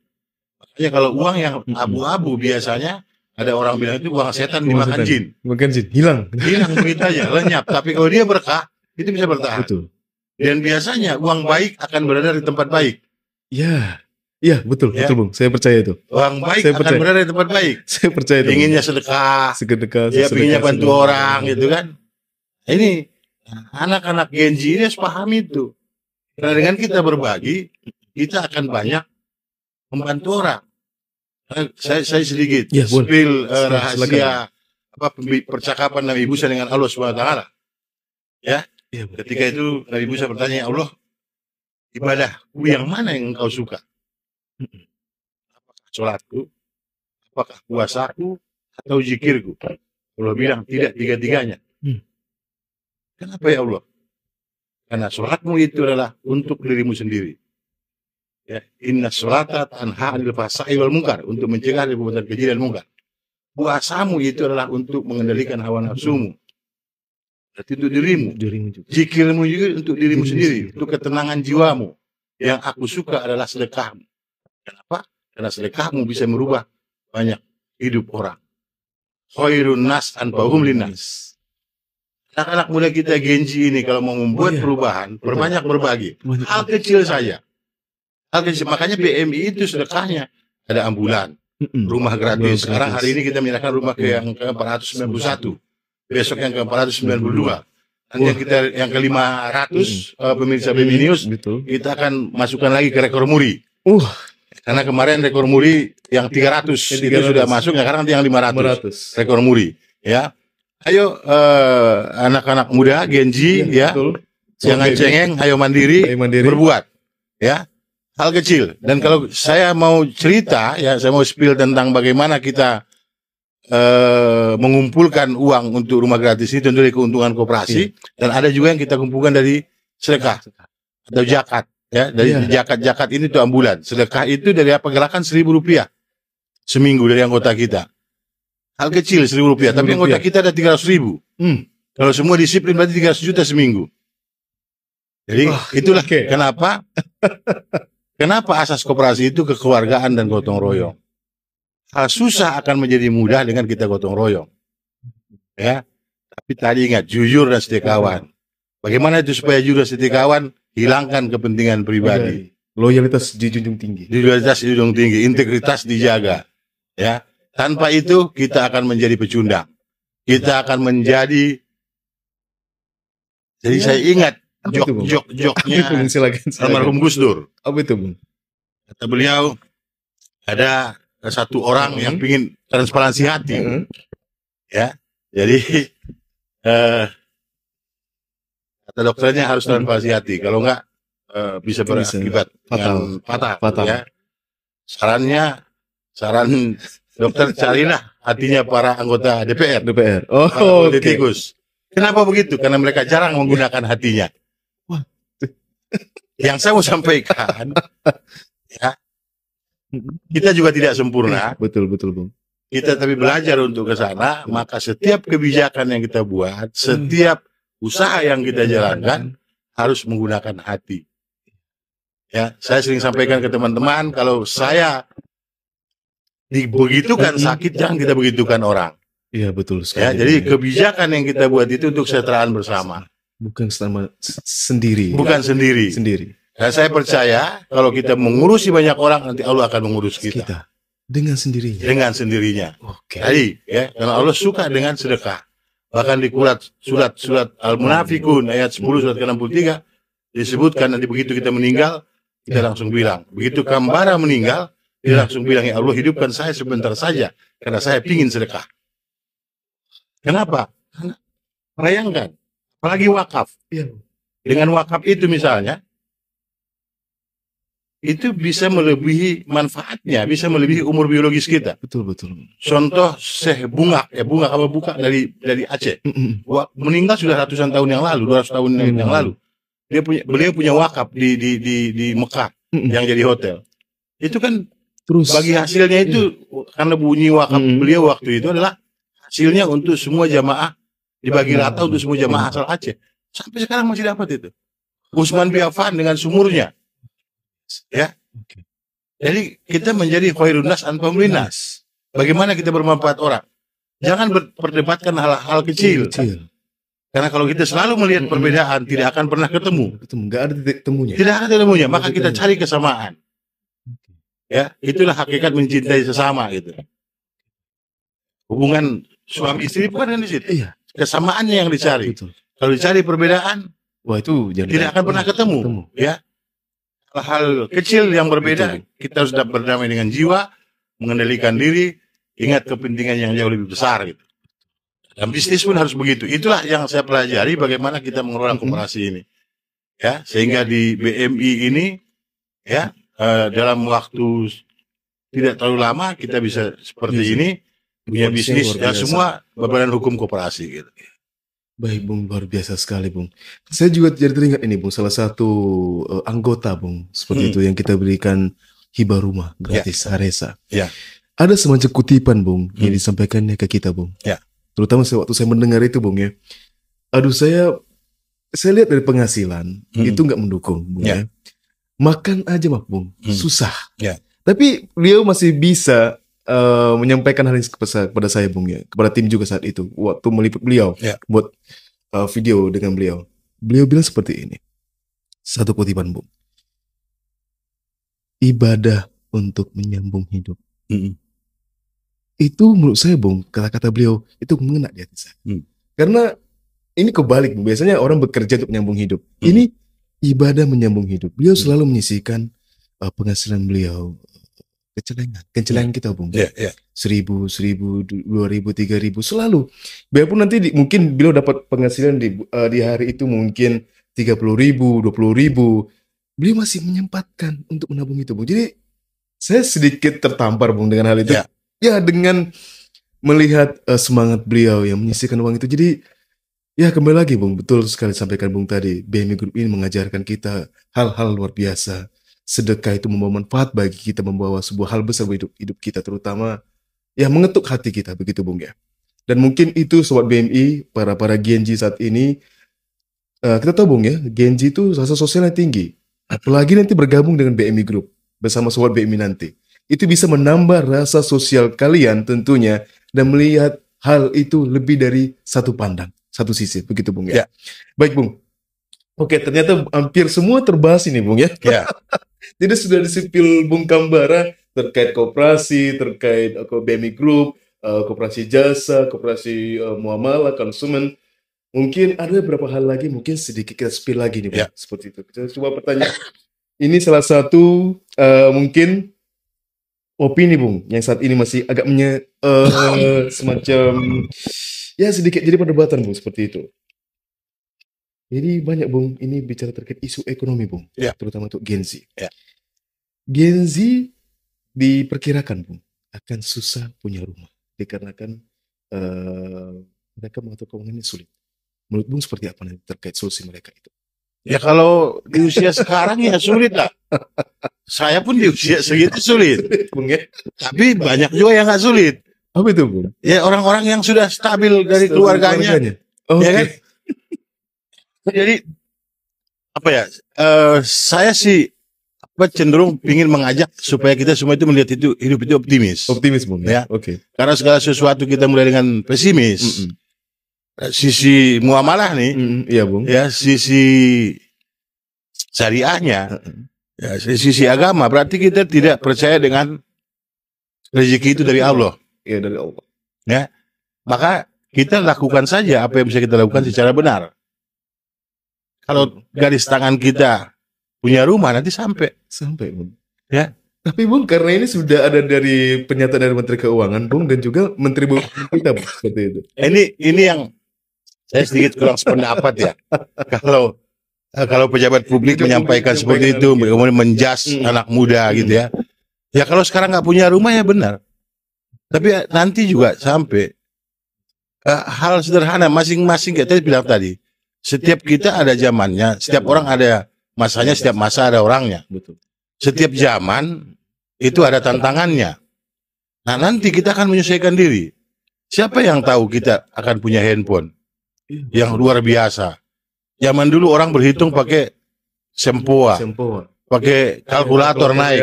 Makanya kalau uang yang abu-abu biasanya ada orang bilang itu uang setan dimakan jin. Makan jin, hilang begitu aja, lenyap. Tapi kalau dia berkah itu bisa bertahan. Betul. Dan biasanya uang baik akan berada di tempat baik. Ya. Iya, betul, Ya. betul Bung. Saya percaya itu. Orang baik Saya akan percaya. berada di tempat baik. Saya percaya itu. Bung. Inginnya sedekah, Sedekah, ya pinginnya bantu sedekah. orang gitu kan. Ini anak-anak Gen Z ini harus paham itu. Karena dengan kita berbagi, kita akan banyak membantu orang. Saya sedikit Ya, boleh. spill Silakan. rahasia percakapan Nabi Musa dengan Allah Subhanahu Wa Taala. Ya, Iya, Bung. ketika itu Nabi Musa bertanya, "Ya Allah, ibadahku yang mana yang engkau suka? Apakah sholatku, apakah puasaku, atau zikirku?" Allah bilang, tidak, tiga-tiganya. Kenapa ya Allah? Karena sholatmu itu adalah untuk dirimu sendiri. Ya, inna sholata tanha 'anil fahsya'i wal munkar, untuk mencegah dari perbuatan keji dan munkar. Puasamu itu adalah untuk mengendalikan hawa nafsumu. Berarti untuk dirimu. Dirimu juga. Zikirmu juga untuk dirimu sendiri, untuk ketenangan jiwamu. Yang aku suka adalah sedekahmu. Kenapa? Karena sedekahmu bisa merubah banyak hidup orang. Khairun nas anfa'uhum linnas. Anak-anak muda kita Gen Z ini kalau mau membuat perubahan, berbanyak berbagi. Hal kecil saja. Hal kecil. Makanya BMI itu sedekahnya. Ada ambulan, rumah gratis. Sekarang hari ini kita menyerahkan rumah ke yang ke-491. Besok yang ke-492. Nanti yang ke-500 pemirsa BMI News, kita akan masukkan lagi ke rekor muri. Karena kemarin rekor muri yang 300 itu sudah masuk, sekarang nanti yang 500 rekor muri. Ya, ayo anak-anak muda Gen Z ya, jangan cengeng, ayo mandiri, berbuat. Ya, hal kecil. Dan kalau saya mau cerita, ya saya mau spill tentang bagaimana kita mengumpulkan uang untuk rumah gratis ini tentu dari keuntungan koperasi, dan ada juga yang kita kumpulkan dari sedekah atau zakat. Ya, dari zakat ini tuh ambulan. Sedekah itu dari apa? Gerakan Rp1.000 seminggu dari anggota kita. Hal kecil Rp1.000, tapi anggota kita ada 300.000. Kalau semua disiplin berarti 300 juta seminggu. Jadi itulah kenapa asas koperasi itu kekeluargaan dan gotong royong. Hal susah akan menjadi mudah dengan kita gotong royong. Ya, tapi tadi ingat jujur dan setia kawan. Bagaimana itu supaya jujur dan setia kawan? Hilangkan kepentingan pribadi. Loyalitas dijunjung tinggi. Loyalitas dijunjung tinggi, integritas dijaga. Ya, tanpa itu kita akan menjadi pecundang. Kita akan menjadi. Jadi saya ingat jok-joknya almarhum Gus Dur. Apa itu, Bung? Kata beliau, ada satu orang yang ingin transparansi hati. Ya, jadi kata dokternya harus transparansi hati. Kalau enggak bisa berakibat fatal. Ya. Saran dokter, carilah hatinya para anggota DPR. Politikus. Kenapa begitu? Karena mereka jarang menggunakan hatinya. Yang saya mau sampaikan, ya, kita juga tidak sempurna. Betul, Bung. Kita tapi belajar untuk ke sana, maka setiap kebijakan yang kita buat, setiap usaha yang kita jalankan harus menggunakan hati. Ya, saya sering sampaikan ke teman-teman, kalau saya dibegitukan sakit, jangan kita begitukan orang. Iya, betul sekali. Ya, jadi kebijakan yang kita buat itu untuk kesejahteraan bersama. Bukan sendiri. Bukan sendiri. Dan saya percaya kalau kita mengurusi banyak orang, nanti Allah akan mengurus kita. Dengan sendirinya. Dengan sendirinya. Oke. Jadi, ya, karena Allah suka dengan sedekah. Bahkan di surat Al-Munafikun ayat 10 surat ke-63 disebutkan, nanti begitu kita meninggal, kita langsung bilang. Begitu kambara meninggal, dia langsung bilang, ya Allah hidupkan saya sebentar saja, karena saya pingin sedekah. Kenapa? Karena bayangkan, apalagi wakaf. Dengan wakaf itu misalnya, itu bisa melebihi manfaatnya, bisa melebihi umur biologis kita. Betul. Contoh Syekh Bungak, apa buka dari Aceh. Meninggal sudah ratusan tahun yang lalu, 200 tahun yang lalu. Beliau punya wakaf di Mekah yang jadi hotel. Itu kan bagi hasilnya itu karena bunyi wakaf beliau waktu itu adalah hasilnya untuk semua jamaah, dibagi rata untuk semua jamaah asal Aceh. Sampai sekarang masih dapat itu. Utsman bin Affan dengan sumurnya. Ya, jadi kita menjadi khairun nas anfa'uhum linnas. Bagaimana kita bermanfaat orang? Jangan berdebatkan hal-hal kecil. Karena kalau kita selalu melihat perbedaan, tidak akan pernah ketemu. Nggak ada titik temunya. Tidak ada titik temunya. Maka kita cari kesamaan. Ya, itulah hakikat mencintai sesama gitu. Hubungan suami istri bukan kan di situ. Iya, Kesamaannya yang dicari. betul. Kalau dicari perbedaan, Wah, itu tidak akan pernah ketemu. Ya, hal-hal kecil yang berbeda, kita sudah berdamai dengan jiwa, mengendalikan diri, ingat kepentingan yang jauh lebih besar gitu. Dan bisnis pun harus begitu. Itulah yang saya pelajari bagaimana kita mengelola koperasi ini. Ya, sehingga di BMI ini ya dalam waktu tidak terlalu lama kita bisa seperti ini punya bisnis ya semua berbadan hukum koperasi gitu. Baik Bung, luar biasa sekali Bung. Saya juga jadi teringat ini Bung, salah satu anggota Bung seperti itu yang kita berikan hibah rumah gratis Haresa. Ya. Ada semacam kutipan Bung yang disampaikannya ke kita Bung. Ya. Terutama waktu saya mendengar itu Bung ya. Aduh saya lihat dari penghasilan itu nggak mendukung Bung ya. Makan aja mah Bung, susah. Ya. Tapi beliau masih bisa menyampaikan hal ini kepada saya Bung ya, kepada tim juga saat itu waktu meliput beliau buat video dengan beliau. Beliau bilang seperti ini. Satu kutipan Bung. Ibadah untuk menyambung hidup. Itu menurut saya Bung, kata-kata beliau itu mengena di hati saya. Karena ini kebalik Bung. Biasanya orang bekerja untuk menyambung hidup. Ini ibadah menyambung hidup. Beliau selalu menyisihkan penghasilan beliau, kencelengan kita Bung. 1.000, 2.000, 3.000 selalu. Biarpun nanti mungkin beliau dapat penghasilan di hari itu mungkin 30.000, 20.000, beliau masih menyempatkan untuk menabung itu Bung. Jadi saya sedikit tertampar Bung dengan hal itu. Ya dengan melihat semangat beliau yang menyisihkan uang itu. Jadi ya kembali lagi Bung, betul sekali sampaikan Bung tadi. BMI Group ini mengajarkan kita hal-hal luar biasa. Sedekah itu membawa manfaat bagi kita, membawa sebuah hal besar bagi hidup kita, terutama ya mengetuk hati kita, begitu Bung ya. Dan mungkin itu Sobat BMI, para Genji saat ini, kita tahu Bung ya, Genji itu rasa sosialnya tinggi. Apalagi nanti bergabung dengan BMI Group, bersama Sobat BMI nanti. Itu bisa menambah rasa sosial kalian tentunya, dan melihat hal itu lebih dari satu pandang, satu sisi, begitu Bung ya. Baik Bung. Oke, ternyata hampir semua terbahas ini Bung ya. Jadi sudah disipil Bung Kambara terkait koperasi, terkait BMI Group, koperasi jasa, koperasi muamalah, konsumen. Mungkin ada beberapa hal lagi, mungkin sedikit kita spill lagi nih Bung. Seperti itu. Kita coba pertanyaan. Ini salah satu mungkin opini Bung, yang saat ini masih agak semacam ya sedikit jadi perdebatan Bung, seperti itu. Jadi banyak Bung, ini bicara terkait isu ekonomi Bung, terutama untuk Gen Z. Gen Z diperkirakan Bung akan susah punya rumah dikarenakan mereka mengatur keuangannya sulit. Menurut Bung seperti apa nih terkait solusi mereka itu? Ya kalau di usia sekarang ya sulit lah. Saya pun di usia segitu sulit. Bung ya. Tapi banyak juga yang nggak sulit. Apa itu Bung? Ya orang-orang yang sudah stabil dari keluarganya. Ya kan? Jadi apa ya? Saya sih cenderung ingin mengajak supaya kita semua itu melihat hidup itu optimis. Optimis Bung ya. Karena segala sesuatu kita mulai dengan pesimis. Sisi muamalah nih, iya Bung. Ya sisi syariahnya, ya sisi agama. Berarti kita tidak percaya dengan rezeki itu dari Allah. Iya dari Allah. Ya, maka kita lakukan saja apa yang bisa kita lakukan secara benar. Kalau garis tangan kita punya rumah nanti sampai Bung. Ya. Tapi Bung, karena ini sudah ada dari pernyataan dari Menteri Keuangan Bung dan juga Menteri Bumn kita Bung, seperti itu. Ini yang saya sedikit kurang sependapat ya. Kalau pejabat publik menyampaikan seperti itu, kemudian menjas anak muda gitu ya. Ya kalau sekarang nggak punya rumah ya benar. Tapi nanti juga sampai hal sederhana masing-masing kita bilang tadi. Setiap kita ada zamannya, setiap orang ada masanya, setiap masa ada orangnya. Betul. Setiap zaman itu ada tantangannya. Nah nanti kita akan menyesuaikan diri. Siapa yang tahu kita akan punya handphone yang luar biasa? Zaman dulu orang berhitung pakai sempoa, pakai kalkulator naik,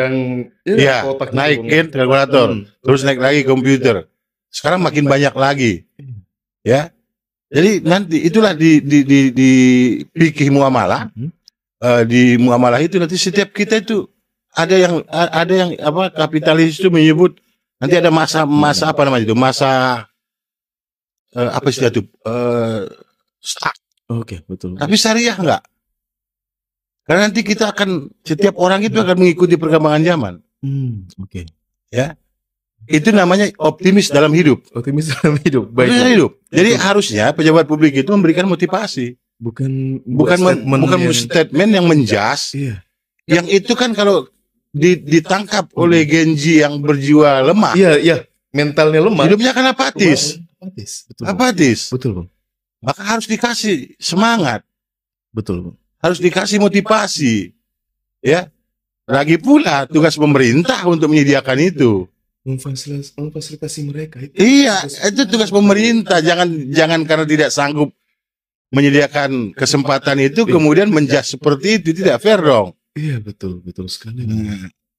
naikin kalkulator, terus naik lagi komputer. Sekarang makin banyak lagi, ya. Jadi nanti itulah di fikih muamalah, di muamalah itu nanti setiap kita itu ada yang apa kapitalis itu menyebut nanti ada masa apa namanya itu masa apa istilah itu stuck. Oke, betul. Tapi syariah enggak. Karena nanti kita akan setiap orang itu akan mengikuti perkembangan zaman. Oke. Ya. Itu namanya optimis dalam hidup. Optimis dalam hidup. Baik. Dalam hidup. Jadi harusnya pejabat publik itu memberikan motivasi. Bukan statement yang menjas. Iya. Yang itu kan kalau ditangkap oleh Genji yang berjiwa lemah. Iya. Mentalnya lemah. Hidupnya akan apatis. Betul. Apatis. Betul, Bang. Maka harus dikasih semangat. Betul, Bang. Harus dikasih motivasi. Ya. Lagi pula tugas pemerintah untuk menyediakan itu. Memfasilitasi mereka itu. Iya, itu tugas pemerintah. Jangan karena tidak sanggup menyediakan kesempatan itu kemudian menjas seperti itu, tidak fair dong. Iya, betul sekali.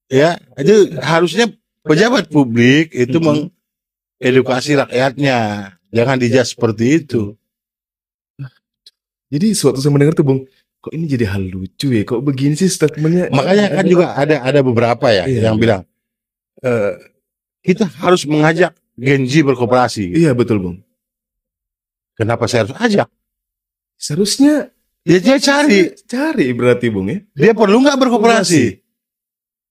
Ya, itu harusnya pejabat publik itu mengedukasi rakyatnya. Jangan dijas seperti itu. Jadi suatu saya mendengar tuh, Bung, kok ini jadi hal lucu ya? Kok begini sih statementnya? Makanya kan juga ada beberapa ya yang bilang kita harus mengajak Genji berkooperasi. Iya, betul, Bung. Kenapa saya harus ajak? Seharusnya dia cari berarti, Bung, ya. Dia perlu nggak berkooperasi?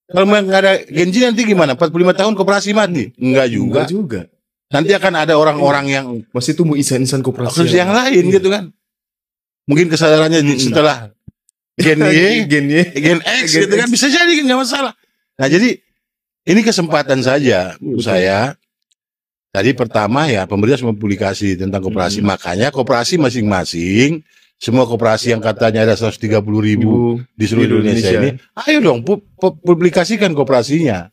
Kalau nggak ada Genji nanti gimana? 45 tahun kooperasi mati? Enggak juga. Nanti akan ada orang-orang yang masih tumbuh insan-insan kooperasi yang lain gitu kan. Mungkin kesadarannya setelah Gen Y, Gen X gitu kan, bisa jadi kan, nggak masalah. Nah jadi ini kesempatan saja menurut saya. Tadi pertama ya pemerintah harus mempublikasi tentang koperasi. Makanya koperasi masing-masing, semua koperasi yang katanya ada 130.000 di seluruh Indonesia ini, ayo dong publikasikan koperasinya.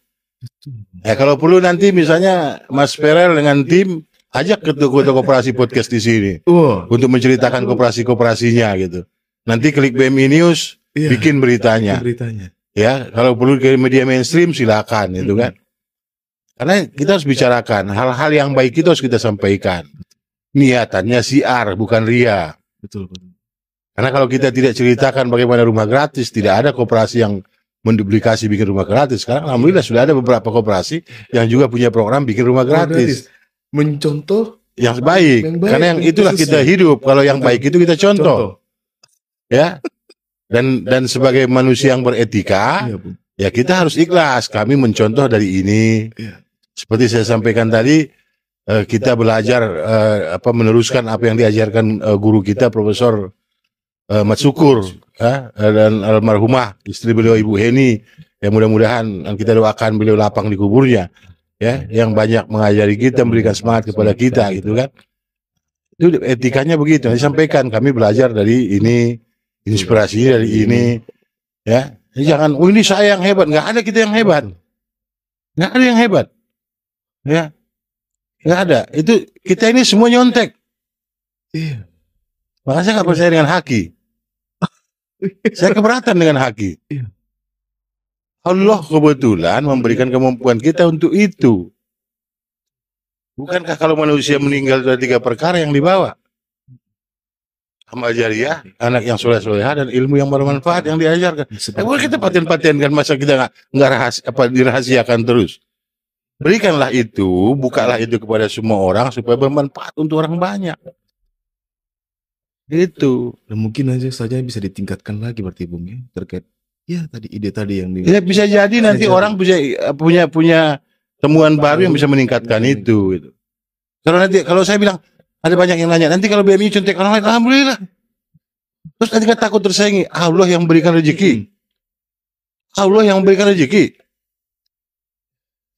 Ya kalau perlu nanti misalnya Mas Ferel dengan tim ajak ketua koperasi podcast di sini untuk menceritakan koperasinya gitu. Nanti klik BMI News bikin beritanya. Ya, kalau perlu ke media mainstream silakan itu kan. Karena kita harus bicarakan hal-hal yang baik itu harus kita sampaikan. Niatannya siar bukan ria. Betul. Karena kalau kita tidak ceritakan bagaimana rumah gratis, tidak ada koperasi yang menduplikasi bikin rumah gratis. Sekarang alhamdulillah sudah ada beberapa koperasi yang juga punya program bikin rumah gratis. Mencontoh yang baik. Karena yang itulah kita hidup. Kalau yang baik itu kita contoh. Ya. Dan sebagai manusia yang beretika, ya kita harus ikhlas. Kami mencontoh dari ini. Seperti saya sampaikan tadi, kita belajar meneruskan apa yang diajarkan guru kita Profesor Matsukur dan almarhumah istri beliau Ibu Heni. Ya mudah-mudahan kita doakan beliau lapang di kuburnya. Ya, yang banyak mengajari kita, memberikan semangat kepada kita gitu kan. Itu etikanya begitu. Disampaikan kami belajar dari ini, inspirasinya dari ini. Ya, jangan ini saya yang hebat, nggak ada kita yang hebat. Nggak ada yang hebat. Ya. Nggak ada. Itu kita ini semua nyontek. Iya. Makanya saya nggak percaya dengan haki. Saya keberatan dengan haki. Iya. Allah kebetulan memberikan kemampuan kita untuk itu. Bukankah kalau manusia meninggal ada 3 perkara yang dibawa? Amal jariah, anak yang soleh-soleha, dan ilmu yang bermanfaat yang diajarkan. Boleh kita paten-patenkan, masa kita nggak dirahasiakan terus? Berikanlah itu, bukalah itu kepada semua orang supaya bermanfaat untuk orang banyak. Itu. Dan mungkin saja bisa ditingkatkan lagi berarti, Bung, ya, terkait tadi ide tadi yang ya bisa jadi nanti orang bisa punya temuan baru yang bisa meningkatkan itu gitu. Kalau saya bilang ada banyak yang nanya, nanti kalau BMI contek orang lain, alhamdulillah. Terus nanti kan takut tersaingi. Allah yang memberikan rezeki. Allah yang memberikan rezeki.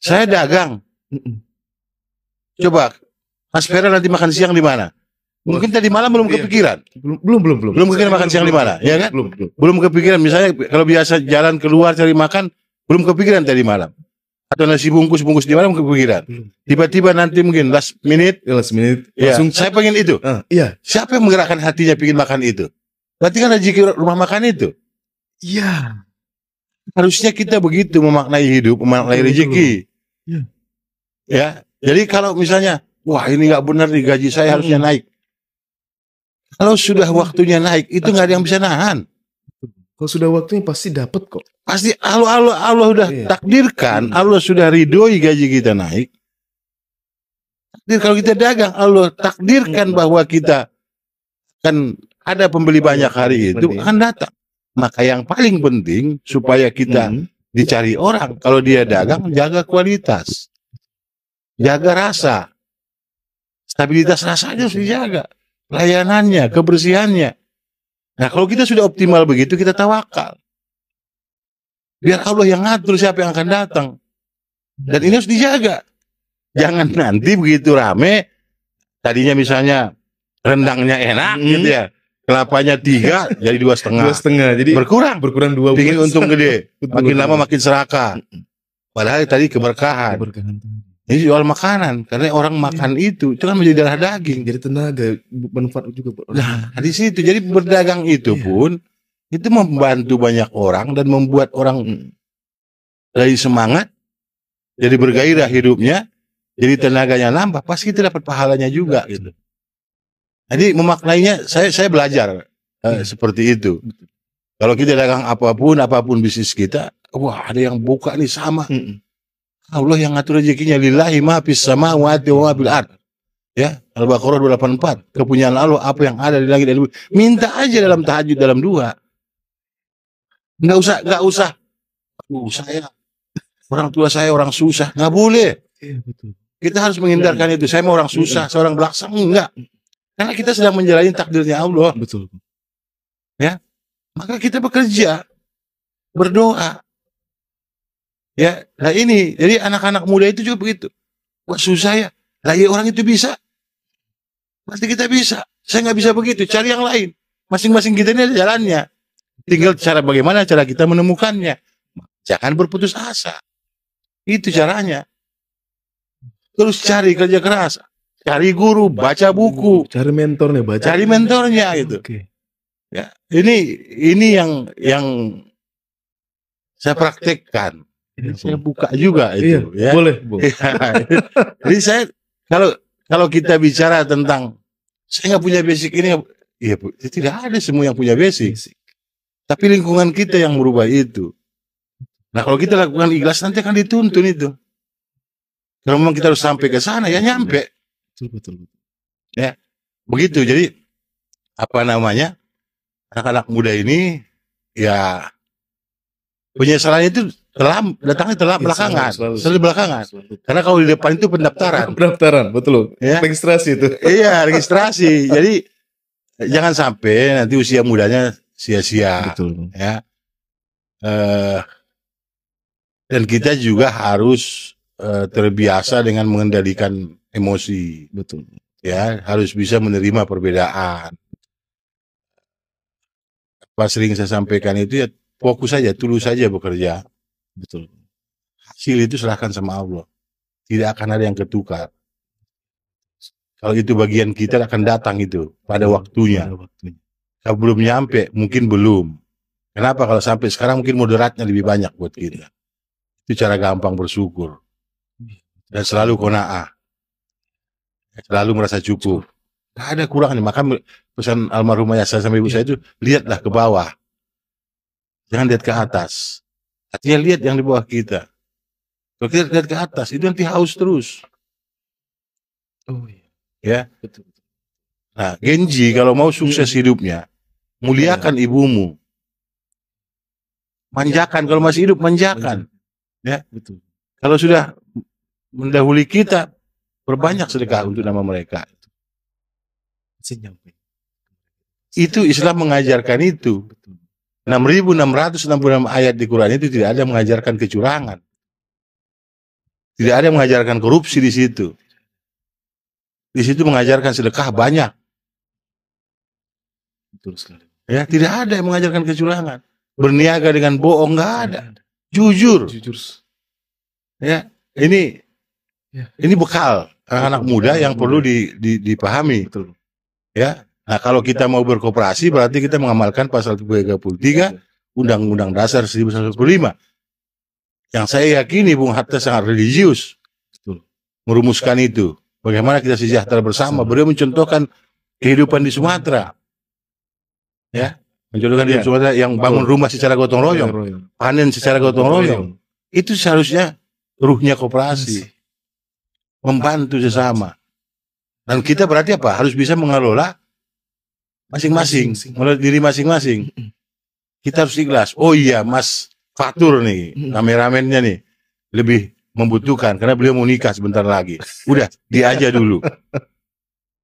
Saya dagang. Coba Mas Ferel nanti makan siang di mana? Mungkin tadi malam belum kepikiran. Belum kepikiran makan siang di mana, ya kan? Belum kepikiran. Misalnya kalau biasa jalan keluar cari makan, belum kepikiran tadi malam. Atau nasi bungkus di malam kepikiran. Tiba-tiba nanti mungkin last minute langsung saya pengen itu. Iya. Siapa yang menggerakkan hatinya pengen makan itu? Berarti kan rezeki rumah makan itu. Iya. Harusnya kita begitu memaknai hidup, memaknai rezeki. Ya. Jadi kalau misalnya, wah ini nggak benar nih, gaji saya harusnya naik. Kalau sudah waktunya naik, itu nggak ada yang bisa nahan. Kalau sudah waktunya pasti dapat kok. Pasti Allah udah takdirkan, Allah sudah ridhoi gaji kita naik. Takdir kalau kita dagang, Allah takdirkan bahwa kita kan ada pembeli banyak hari itu akan datang. Maka yang paling penting supaya kita dicari orang, kalau dia dagang, jaga kualitas, jaga rasa, stabilitas rasanya harus dijaga, layanannya, kebersihannya. Nah, kalau kita sudah optimal begitu, kita tawakal. Biar Allah yang ngatur siapa yang akan datang. Dan ini harus dijaga. Jangan nanti begitu rame, tadinya misalnya rendangnya enak gitu ya, kelapanya 3 jadi 2,5. Jadi berkurang 2. Bikin untung gede. Makin lama makin serakah. Padahal tadi keberkahan. Ini jual makanan, karena orang makan itu kan menjadi darah daging, jadi tenaga, manfaat juga. Nah, di situ jadi berdagang itu pun itu membantu banyak orang dan membuat orang dari semangat, jadi bergairah hidupnya, jadi tenaganya nambah, pasti kita dapat pahalanya juga gitu. Jadi memaknainya saya belajar seperti itu. Kalau kita dagang apapun bisnis kita, wah ada yang buka nih sama. Allah yang ngatur rezekinya, lillahi ma fis samawati wa ma fil ard. Ya, Al-Baqarah 284. Kepunyaan Allah apa yang ada di langit dan bumi. Minta aja dalam tahajud, dalam doa. Enggak usah. Saya orang tua saya orang susah, nggak boleh. Kita harus menghindarkan itu. Saya mau orang susah, seorang belaksang enggak. Karena kita sedang menjalani takdirnya Allah. Betul. Ya. Maka kita bekerja, berdoa. Ya, nah ini, jadi anak-anak muda itu juga begitu. Wah susah ya, lah ya orang itu bisa. Pasti kita bisa. Saya nggak bisa begitu, cari yang lain. Masing-masing kita ini ada jalannya. Tinggal bagaimana cara kita menemukannya. Jangan berputus asa. Itu caranya. Terus cari kerja keras. Cari guru, baca buku. Cari mentornya, Cari mentornya gitu. Ya, ini yang saya praktekkan. Saya buka juga itu, ya. Boleh. Jadi saya kalau kita bicara tentang saya nggak punya basic ini, ya tidak ada semua yang punya basic. Tapi lingkungan kita yang merubah itu. Nah kalau kita lakukan ikhlas nanti akan dituntun itu. Kalau memang kita harus sampai ke sana ya nyampe. Betul. Ya begitu. Jadi apa namanya anak-anak muda ini ya penyesalannya itu datangnya belakangan, selalu belakangan. Karena kalau di depan itu pendaftaran, betul. Ya? Registrasi itu. Iya, registrasi. Jadi jangan sampai nanti usia mudanya sia-sia. Betul. Ya. Dan kita juga harus terbiasa dengan mengendalikan emosi. Betul. Ya, harus bisa menerima perbedaan. Apa sering saya sampaikan itu ya fokus saja, tulus saja bekerja. Betul. Hasil itu serahkan sama Allah. Tidak akan ada yang ketukar. Kalau itu bagian kita akan datang itu pada waktunya. Kalau belum nyampe, mungkin belum. Kenapa? Kalau sampai sekarang mungkin moderatnya lebih banyak buat kita. Itu cara gampang bersyukur. Dan selalu qanaah. Selalu merasa cukup. Tidak ada kurangnya. Maka pesan almarhum ayah saya sama ibu saya itu, lihatlah ke bawah. Jangan lihat ke atas. Artinya lihat yang di bawah kita. Kalau kita lihat ke atas, itu nanti haus terus. Oh iya. Ya. Betul. Nah, Genji kalau mau sukses hidupnya, muliakan ibumu. Manjakan, kalau masih hidup, manjakan. Ya. Betul. Kalau sudah mendahului kita, perbanyak sedekah untuk nama mereka. Itu Islam mengajarkan itu. 6.666 ayat di Quran itu tidak ada mengajarkan kecurangan. Tidak ada mengajarkan korupsi di situ. Di situ mengajarkan sedekah banyak. Betul sekali. Ya, tidak ada yang mengajarkan kecurangan. Berniaga dengan bohong nggak ada. Jujur. Ya, ini bekal anak-anak muda yang perlu dipahami. Betul. Ya. Nah, kalau kita mau berkooperasi berarti kita mengamalkan pasal 33 Undang-Undang Dasar 1945. Yang saya yakini Bung Hatta sangat religius. Betul. Merumuskan itu. Bagaimana kita sejahtera bersama. Beliau mencontohkan kehidupan di Sumatera. Ya. Mencontohkan di Sumatera yang bangun rumah secara gotong royong, panen secara gotong royong. Itu seharusnya ruhnya koperasi, membantu sesama. Dan kita berarti apa? Harus bisa mengelola masing-masing, mengelola diri masing-masing. Kita harus ikhlas. Oh iya, Mas Fatur nih, kameramennya nih, lebih membutuhkan karena beliau mau nikah sebentar lagi. Udah, dia aja dulu.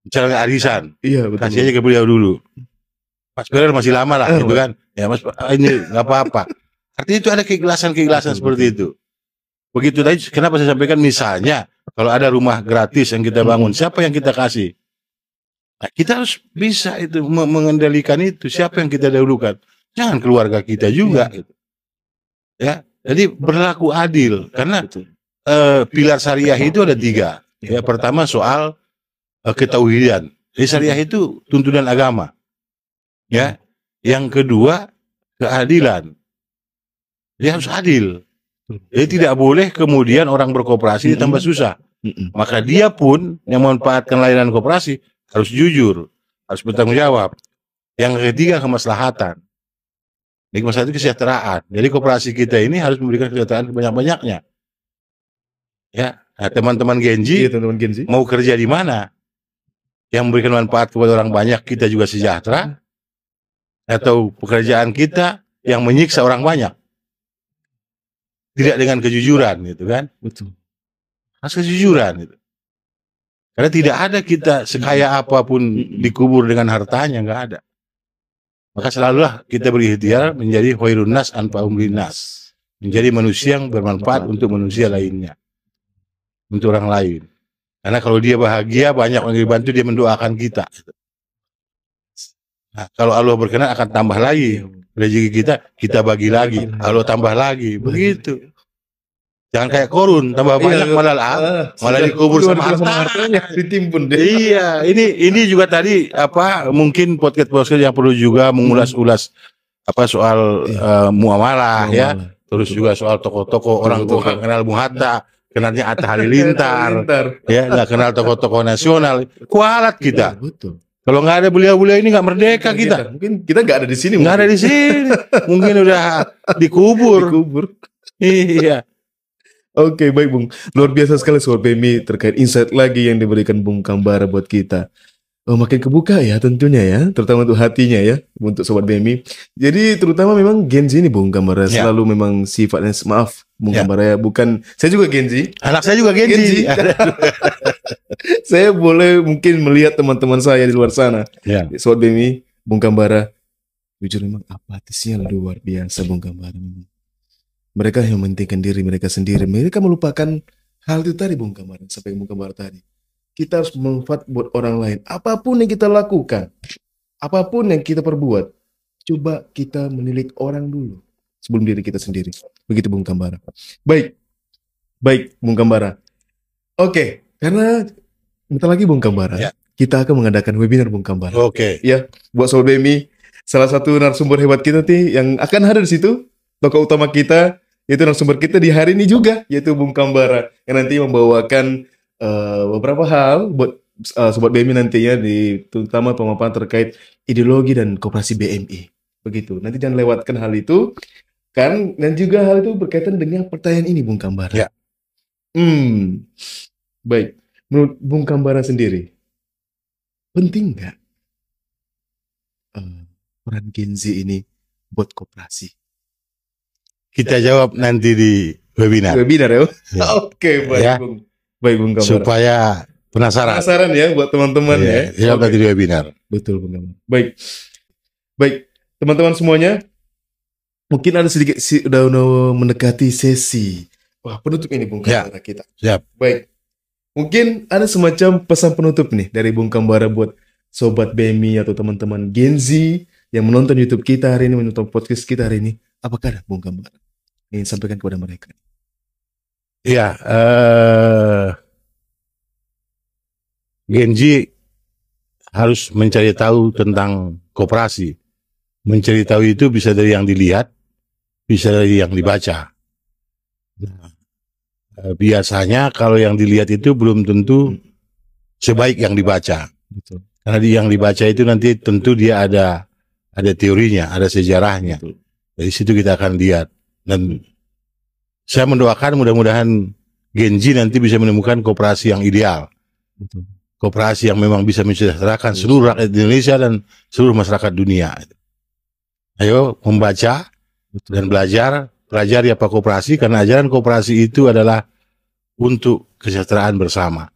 Misalnya arisan, Iya, betul. kasih aja ke beliau dulu. Mas Berer masih lama lah, gitu kan? Ya Mas, ini nggak apa-apa. Artinya itu ada keikhlasan seperti itu. Begitu tadi, kenapa saya sampaikan misalnya kalau ada rumah gratis yang kita bangun, siapa yang kita kasih? Nah, kita harus bisa itu mengendalikan itu. Siapa yang kita dahulukan? Jangan keluarga kita juga. Gitu. Ya, jadi berlaku adil karena pilar syariah itu ada 3. Ya, pertama soal ketauhidan. Jadi syariah itu tuntunan agama. Ya, yang kedua keadilan. Dia harus adil. Jadi tidak boleh kemudian orang berkoperasi ditambah susah. Maka dia pun yang memanfaatkan layanan koperasi harus jujur, harus bertanggung jawab. Yang ketiga kemaslahatan. Jadi masalah itu kesejahteraan. Jadi koperasi kita ini harus memberikan kesejahteraan sebanyak-banyaknya. Ya, nah, teman-teman Genji, mau kerja di mana? Yang memberikan manfaat kepada orang banyak, kita juga sejahtera. Atau pekerjaan kita yang menyiksa orang banyak. Tidak dengan kejujuran, gitu kan? Betul. Harus kejujuran, gitu. Karena tidak ada kita sekaya apapun dikubur dengan hartanya, nggak ada. Maka selalulah kita berikhtiar menjadi khairun nas anfa'um linnas, menjadi manusia yang bermanfaat untuk manusia lainnya, untuk orang lain. Karena kalau dia bahagia, banyak orang dibantu, dia mendoakan kita. Nah, kalau Allah berkenan akan tambah lagi rezeki kita bagi lagi, Allah tambah lagi, begitu. Jangan kayak korun, tambah banyak malah dikubur sama hartanya, ditimbun deh. Iya, ini juga tadi mungkin podcast yang perlu juga mengulas-ulas soal muamalah ya, terus juga soal tokoh-tokoh orang tua kenal Bung Hatta, kenalnya Atta Halilintar, ya nggak kenal tokoh-tokoh nasional, kualat kita. Betul. Kalau nggak ada beliau-beliau ini nggak merdeka kita. Mungkin kita nggak ada di sini. Nggak ada di sini. Mungkin udah dikubur. Iya. Oke, baik Bung. Luar biasa sekali Sobat BMI terkait insight lagi yang diberikan Bung Kambara buat kita. Makin kebuka ya tentunya ya, terutama untuk hatinya ya, untuk Sobat BMI. Jadi terutama memang Genji ini Bung Kambara selalu memang sifatnya, maaf Bung Kambara ya, bukan, saya juga Genji. Anak saya juga Genji. Saya boleh mungkin melihat teman-teman saya di luar sana. Sobat BMI, Bung Kambara, jujur memang apatisnya luar biasa Bung Kambara. Mereka yang mementingkan diri mereka sendiri. Mereka melupakan hal itu tadi Bung Kambara, sampai Bung Kambara tadi. Kita harus bermanfaat buat orang lain. Apapun yang kita lakukan, apapun yang kita perbuat, coba kita menilik orang dulu sebelum diri kita sendiri. Begitu Bung Kambara. Baik Bung Kambara. Oke, karena bentar lagi Bung Kambara, kita akan mengadakan webinar Bung Kambara. Ya, buat Sobat BMI, salah satu narasumber hebat kita nih yang akan hadir di situ, tokoh utama kita, yaitu narasumber kita di hari ini juga, yaitu Bung Kambara, yang nanti membawakan beberapa hal buat Sobat BMI nantinya, terutama pemaparan terkait ideologi dan koperasi BMI. Begitu. Nanti jangan lewatkan hal itu, kan? Dan juga hal itu berkaitan dengan pertanyaan ini, Bung Kambara. Baik. Menurut Bung Kambara sendiri, penting nggak peran Genji ini buat koperasi? Kita jawab nanti di webinar. Webinar ya? Oke, baik ya. Bung. Baik Bung Kambara. Supaya penasaran ya buat teman-teman ya. Jawab nanti di webinar. Betul Bung Kambara. Baik teman-teman semuanya. Mungkin ada sedikit udah mendekati sesi penutup ini Bung Kambara kita. Siap. Baik. Mungkin ada semacam pesan penutup nih dari Bung Kambara buat Sobat BMI atau teman-teman Genji yang menonton YouTube kita hari ini, menonton podcast kita hari ini. Apakah ada Bung Kambara ingin sampaikan kepada mereka? Iya, Genji harus mencari tahu tentang koperasi. Mencari tahu itu bisa dari yang dilihat, bisa dari yang dibaca. Nah, biasanya kalau yang dilihat itu belum tentu sebaik yang dibaca. Betul. Karena yang dibaca itu nanti tentu dia ada ada teorinya, ada sejarahnya. Betul. Dari situ kita akan lihat. Dan saya mendoakan mudah-mudahan Gen Z nanti bisa menemukan koperasi yang ideal. Betul. Koperasi yang memang bisa mensejahterakan seluruh rakyat Indonesia dan seluruh masyarakat dunia. Ayo membaca dan belajar, pelajari apa koperasi, karena ajaran koperasi itu adalah untuk kesejahteraan bersama.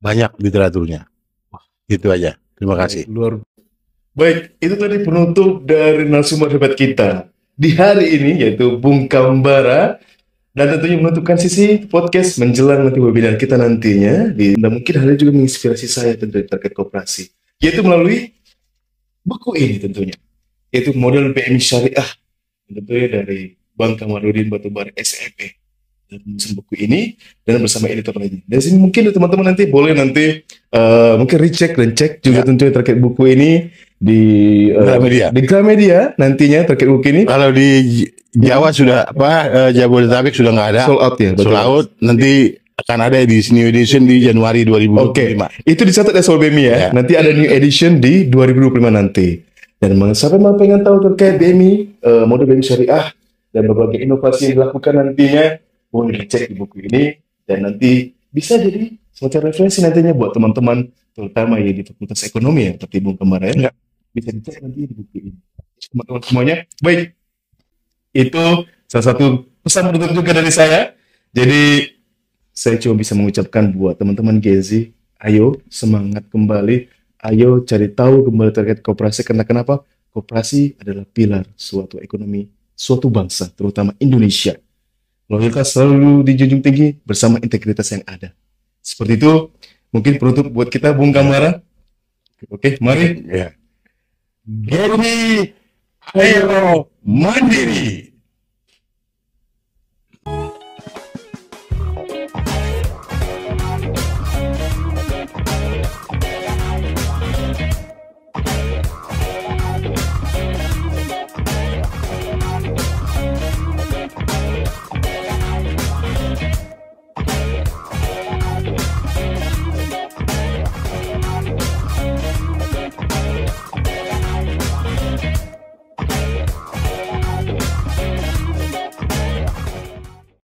Banyak literaturnya. Itu aja. Terima kasih. Baik, itu tadi penutup dari narasumber hebat kita di hari ini, yaitu Bung Kambara, dan tentunya menutupkan sisi podcast menjelang nanti webinar kita nantinya. Dan mungkin hal ini juga menginspirasi saya tentunya terkait koperasi, yaitu melalui buku ini tentunya, yaitu model BMI Syariah, tentunya dari Bang Kamarudin Batubara SEP. Dan menulis buku ini dan bersama editor lainnya. Dari sini mungkin teman-teman nanti boleh mungkin recheck dan cek juga tentunya terkait buku ini di Gramedia nantinya terkait buku ini. Kalau di Jawa sudah Jabodetabek sudah nggak ada. Sold out ya. Sold out. Nanti akan ada edisi new edition di Januari 2025. Oke. Itu dicatat ya Soul BMI ya. Nanti ada new edition di 2025 nanti. Dan siapa yang pengen tahu terkait BMI, model BMI Syariah dan berbagai inovasi yang dilakukan nantinya, boleh dicek di buku ini, dan nanti bisa jadi semacam referensi nantinya buat teman-teman, terutama yang di Fakultas Ekonomi ya, seperti Bung Kambara ya. Bisa dicek nanti di buku ini. Teman-teman semuanya, baik. Itu salah satu pesan penutup juga dari saya. Jadi saya cuma bisa mengucapkan buat teman-teman Gen Z, ayo semangat kembali, ayo cari tahu kembali terkait koperasi. Karena kenapa? Koperasi adalah pilar suatu ekonomi, suatu bangsa, terutama Indonesia. Loyalitas selalu dijunjung tinggi bersama integritas yang ada. Seperti itu, mungkin penutup buat kita, Bung Kambara. Oke, mari. Gen Z, ayo mandiri.